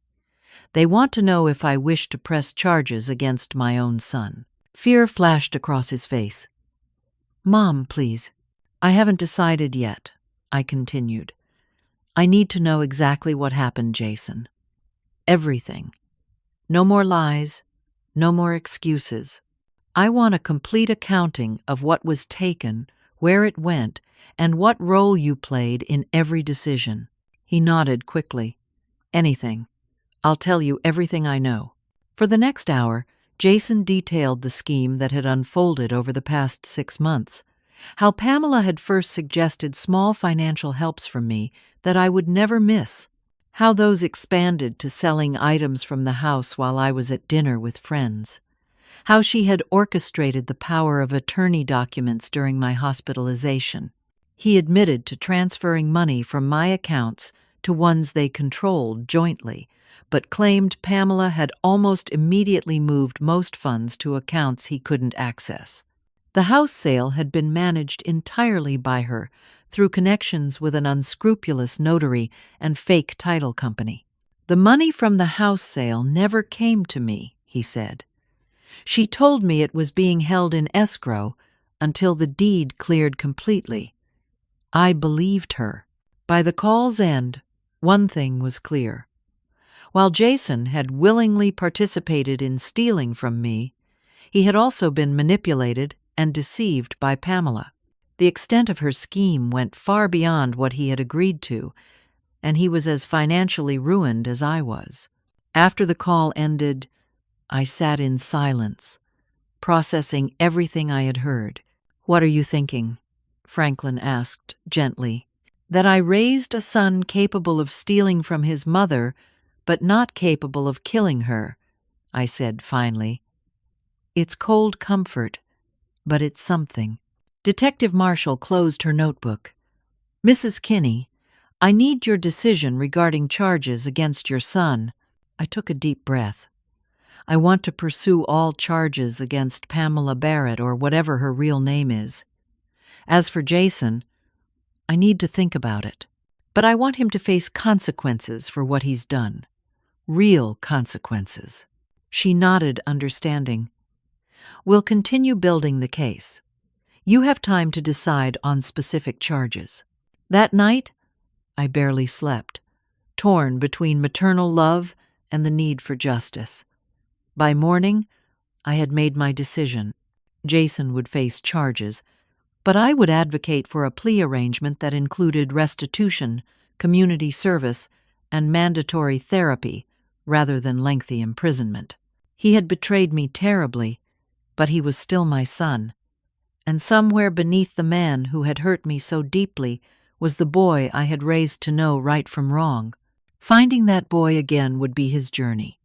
They want to know if I wish to press charges against my own son. Fear flashed across his face. Mom, please. I haven't decided yet, I continued. I need to know exactly what happened, Jason. Everything. No more lies, no more excuses. I want a complete accounting of what was taken, where it went, and what role you played in every decision. He nodded quickly. Anything. I'll tell you everything I know. For the next hour, Jason detailed the scheme that had unfolded over the past 6 months. How Pamela had first suggested small financial helps from me that I would never miss. How those expanded to selling items from the house while I was at dinner with friends. How she had orchestrated the power of attorney documents during my hospitalization. He admitted to transferring money from my accounts to ones they controlled jointly, but claimed Pamela had almost immediately moved most funds to accounts he couldn't access. The house sale had been managed entirely by her through connections with an unscrupulous notary and fake title company. The money from the house sale never came to me, he said. She told me it was being held in escrow until the deed cleared completely. I believed her. By the call's end, one thing was clear. While Jason had willingly participated in stealing from me, he had also been manipulated and deceived by Pamela. The extent of her scheme went far beyond what he had agreed to, and he was as financially ruined as I was. After the call ended, I sat in silence, processing everything I had heard. "What are you thinking?" Franklin asked gently. "That I raised a son capable of stealing from his mother, but not capable of killing her," I said finally. "It's cold comfort, but it's something." Detective Marshall closed her notebook. "Mrs. Kinney, I need your decision regarding charges against your son." I took a deep breath. I want to pursue all charges against Pamela Barrett or whatever her real name is. As for Jason, I need to think about it. But I want him to face consequences for what he's done. Real consequences. She nodded, understanding. "We'll continue building the case. You have time to decide on specific charges." That night, I barely slept, torn between maternal love and the need for justice. By morning, I had made my decision. Jason would face charges, but I would advocate for a plea arrangement that included restitution, community service, and mandatory therapy rather than lengthy imprisonment. He had betrayed me terribly, but he was still my son. And somewhere beneath the man who had hurt me so deeply was the boy I had raised to know right from wrong. Finding that boy again would be his journey,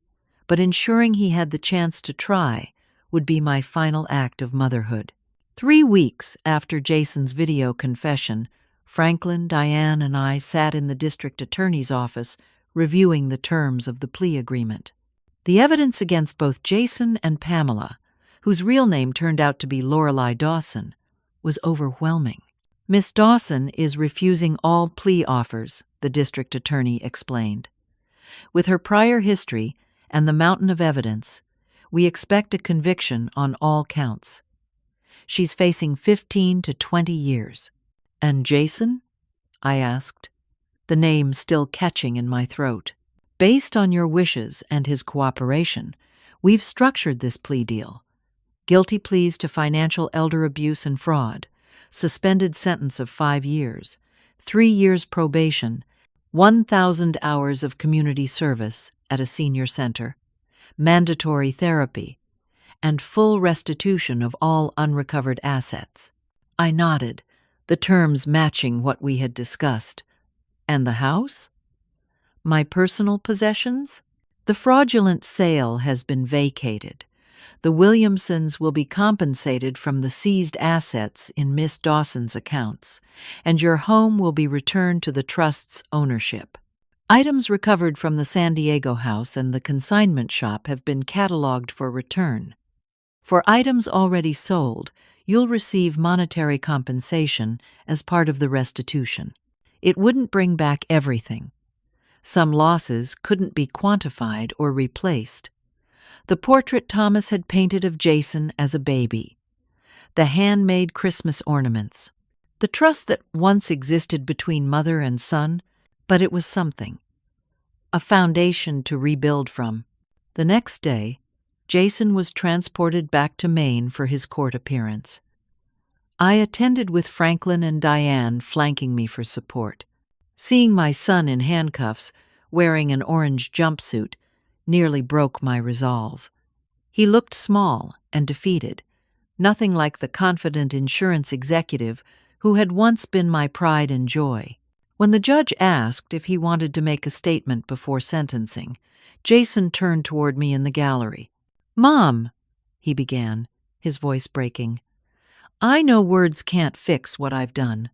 but ensuring he had the chance to try would be my final act of motherhood. 3 weeks after Jason's video confession, Franklin, Diane, and I sat in the district attorney's office reviewing the terms of the plea agreement. The evidence against both Jason and Pamela, whose real name turned out to be Lorelei Dawson, was overwhelming. "Miss Dawson is refusing all plea offers," the district attorney explained. "With her prior history and the mountain of evidence, we expect a conviction on all counts. She's facing 15 to 20 years. "And Jason?" I asked, the name still catching in my throat. "Based on your wishes and his cooperation, we've structured this plea deal. Guilty pleas to financial elder abuse and fraud, suspended sentence of 5 years, 3 years probation, 1,000 hours of community service at a senior center, mandatory therapy, and full restitution of all unrecovered assets." I nodded, the terms matching what we had discussed. "And the house?" "My personal possessions? The fraudulent sale has been vacated. The Williamsons will be compensated from the seized assets in Miss Dawson's accounts, and your home will be returned to the trust's ownership. Items recovered from the San Diego house and the consignment shop have been cataloged for return. For items already sold, you'll receive monetary compensation as part of the restitution. It wouldn't bring back everything. Some losses couldn't be quantified or replaced. The portrait Thomas had painted of Jason as a baby, the handmade Christmas ornaments, the trust that once existed between mother and son, but it was something, a foundation to rebuild from. The next day, Jason was transported back to Maine for his court appearance. I attended with Franklin and Diane flanking me for support. Seeing my son in handcuffs, wearing an orange jumpsuit, nearly broke my resolve. He looked small and defeated, nothing like the confident insurance executive who had once been my pride and joy. When the judge asked if he wanted to make a statement before sentencing, Jason turned toward me in the gallery. "Mom," he began, his voice breaking, "I know words can't fix what I've done.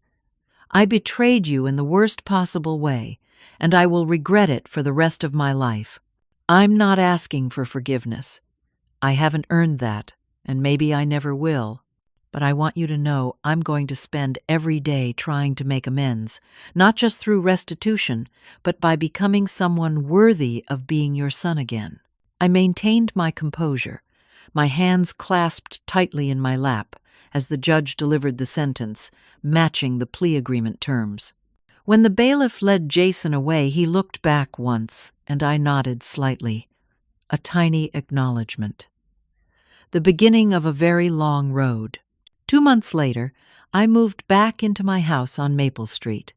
I betrayed you in the worst possible way, and I will regret it for the rest of my life. I'm not asking for forgiveness. I haven't earned that, and maybe I never will. But I want you to know I'm going to spend every day trying to make amends, not just through restitution, but by becoming someone worthy of being your son again." I maintained my composure, my hands clasped tightly in my lap as the judge delivered the sentence, matching the plea agreement terms. When the bailiff led Jason away, he looked back once, and I nodded slightly. A tiny acknowledgement. The beginning of a very long road. 2 months later, I moved back into my house on Maple Street.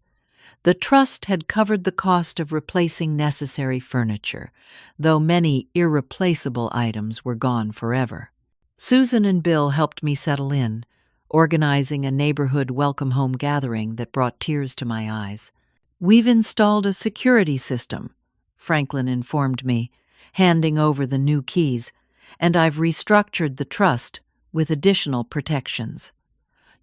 The trust had covered the cost of replacing necessary furniture, though many irreplaceable items were gone forever. Susan and Bill helped me settle in, organizing a neighborhood welcome home gathering that brought tears to my eyes. "We've installed a security system," Franklin informed me, handing over the new keys, "and I've restructured the trust with additional protections.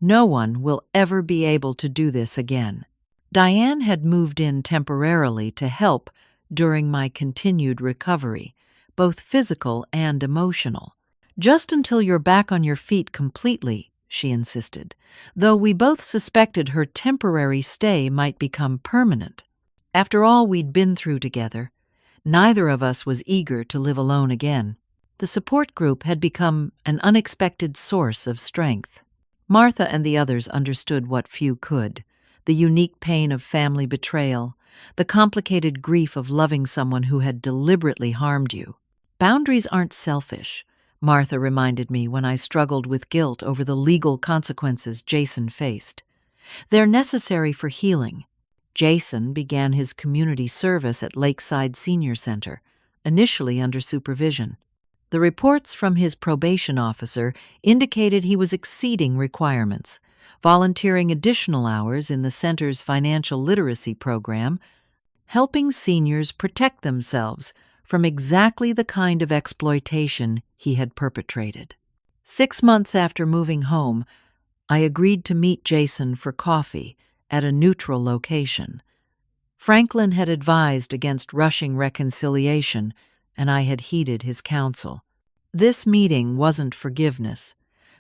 No one will ever be able to do this again." Diane had moved in temporarily to help during my continued recovery, both physical and emotional. "Just until you're back on your feet completely," she insisted, though we both suspected her temporary stay might become permanent. After all we'd been through together, neither of us was eager to live alone again. The support group had become an unexpected source of strength. Martha and the others understood what few could: the unique pain of family betrayal, the complicated grief of loving someone who had deliberately harmed you. "Boundaries aren't selfish," Martha reminded me when I struggled with guilt over the legal consequences Jason faced. "They're necessary for healing." Jason began his community service at Lakeside Senior Center, initially under supervision. The reports from his probation officer indicated he was exceeding requirements, volunteering additional hours in the center's financial literacy program, helping seniors protect themselves from exactly the kind of exploitation he had perpetrated. 6 months after moving home, I agreed to meet Jason for coffee at a neutral location. Franklin had advised against rushing reconciliation, and I had heeded his counsel. This meeting wasn't forgiveness,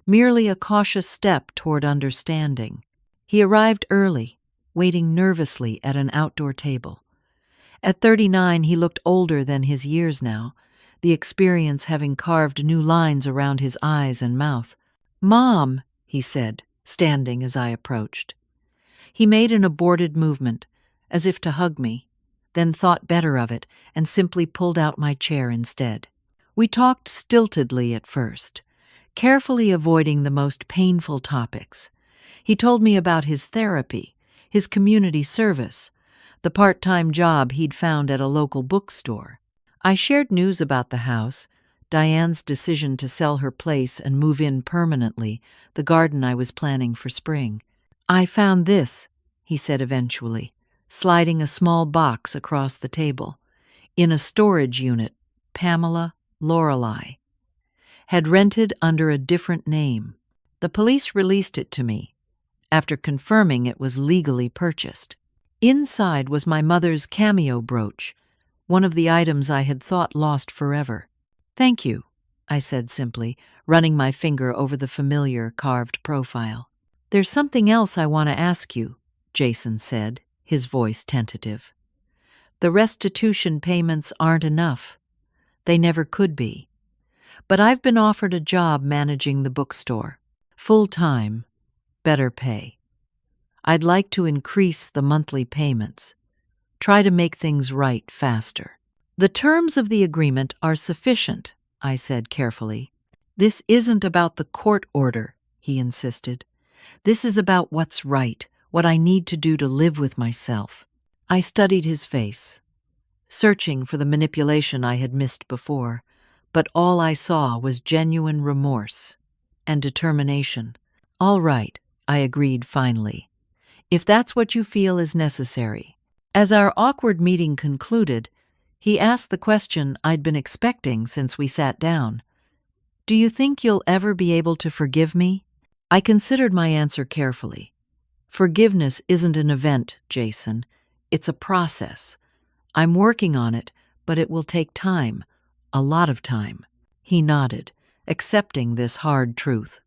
merely a cautious step toward understanding. He arrived early, waiting nervously at an outdoor table. At 39, he looked older than his years now, the experience having carved new lines around his eyes and mouth. "Mom," he said, standing as I approached. He made an aborted movement, as if to hug me, then thought better of it and simply pulled out my chair instead. We talked stiltedly at first, carefully avoiding the most painful topics. He told me about his therapy, his community service, the part-time job he'd found at a local bookstore. I shared news about the house, Diane's decision to sell her place and move in permanently, the garden I was planning for spring. "I found this," he said eventually, sliding a small box across the table. "In a storage unit, Pamela Lorelei. Had rented under a different name. The police released it to me, after confirming it was legally purchased. Inside was my mother's cameo brooch, one of the items I had thought lost forever." "Thank you," I said simply, running my finger over the familiar carved profile. "There's something else I want to ask you," Jason said, his voice tentative. "The restitution payments aren't enough. They never could be. But I've been offered a job managing the bookstore. Full-time, better pay. I'd like to increase the monthly payments. Try to make things right faster." "The terms of the agreement are sufficient," I said carefully. "This isn't about the court order," he insisted. "This is about what's right, what I need to do to live with myself." I studied his face, searching for the manipulation I had missed before, but all I saw was genuine remorse and determination. "All right," I agreed finally, "if that's what you feel is necessary." As our awkward meeting concluded, he asked the question I'd been expecting since we sat down. "Do you think you'll ever be able to forgive me?" I considered my answer carefully. "Forgiveness isn't an event, Jason. It's a process. I'm working on it, but it will take time, a lot of time." He nodded, accepting this hard truth.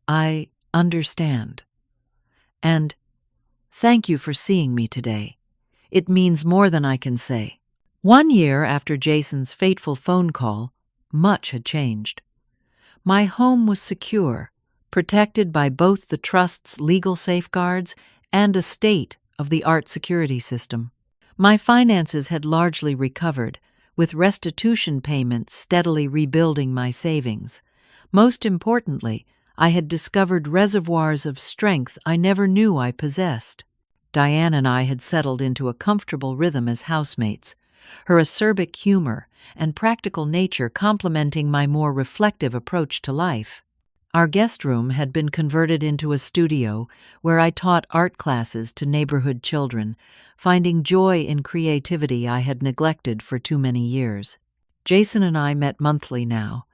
"I understand. And thank you for seeing me today. It means more than I can say." 1 year after Jason's fateful phone call, much had changed. My home was secure, protected by both the trust's legal safeguards and a state-of-the-art security system. My finances had largely recovered, with restitution payments steadily rebuilding my savings. Most importantly, I had discovered reservoirs of strength I never knew I possessed. Diane and I had settled into a comfortable rhythm as housemates, her acerbic humor and practical nature complementing my more reflective approach to life. Our guest room had been converted into a studio where I taught art classes to neighborhood children, finding joy in creativity I had neglected for too many years. Jason and I met monthly now,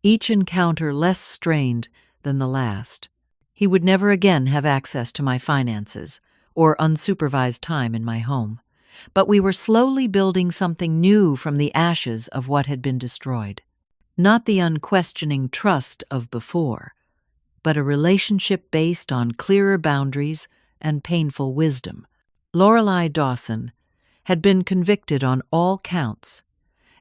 each encounter less strained than the last. He would never again have access to my finances or unsupervised time in my home, but we were slowly building something new from the ashes of what had been destroyed. Not the unquestioning trust of before, but a relationship based on clearer boundaries and painful wisdom. Lorelei Dawson had been convicted on all counts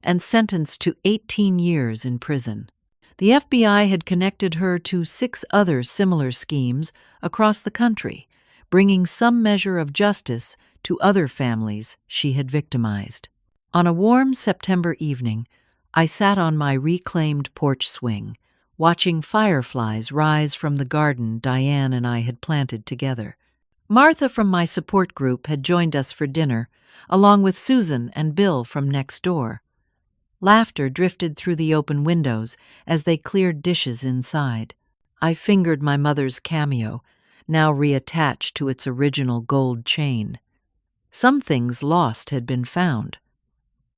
and sentenced to 18 years in prison. The FBI had connected her to 6 other similar schemes across the country, bringing some measure of justice to other families she had victimized. On a warm September evening, I sat on my reclaimed porch swing, watching fireflies rise from the garden Diane and I had planted together. Martha from my support group had joined us for dinner, along with Susan and Bill from next door. Laughter drifted through the open windows as they cleared dishes inside. I fingered my mother's cameo, now reattached to its original gold chain. Some things lost had been found.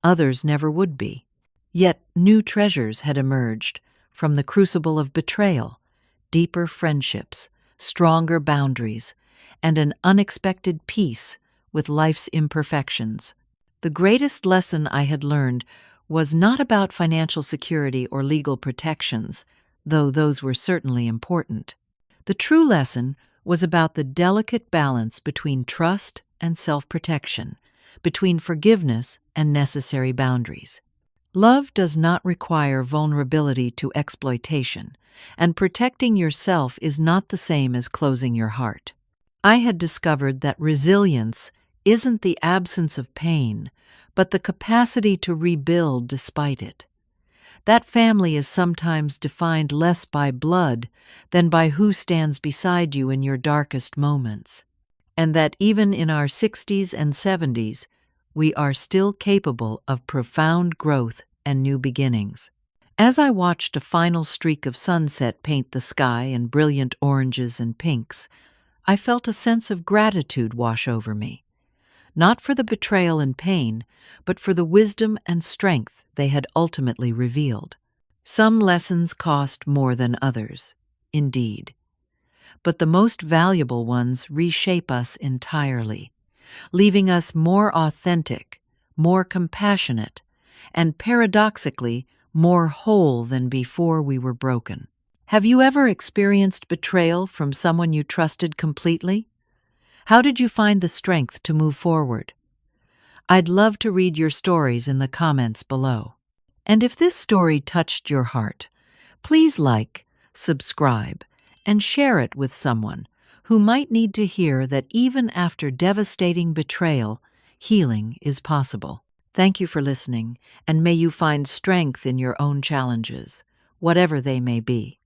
Others never would be. Yet new treasures had emerged from the crucible of betrayal, deeper friendships, stronger boundaries, and an unexpected peace with life's imperfections. The greatest lesson I had learned was not about financial security or legal protections, though those were certainly important. The true lesson was about the delicate balance between trust and self-protection, between forgiveness and necessary boundaries. Love does not require vulnerability to exploitation, and protecting yourself is not the same as closing your heart. I had discovered that resilience isn't the absence of pain, but the capacity to rebuild despite it. That family is sometimes defined less by blood than by who stands beside you in your darkest moments, and that even in our 60s and 70s, we are still capable of profound growth and new beginnings. As I watched a final streak of sunset paint the sky in brilliant oranges and pinks, I felt a sense of gratitude wash over me, not for the betrayal and pain, but for the wisdom and strength they had ultimately revealed. Some lessons cost more than others, indeed, but the most valuable ones reshape us entirely, leaving us more authentic, more compassionate, and paradoxically, more whole than before we were broken. Have you ever experienced betrayal from someone you trusted completely? How did you find the strength to move forward? I'd love to read your stories in the comments below. And if this story touched your heart, please like, subscribe, and share it with someone who might need to hear that even after devastating betrayal, healing is possible. Thank you for listening, and may you find strength in your own challenges, whatever they may be.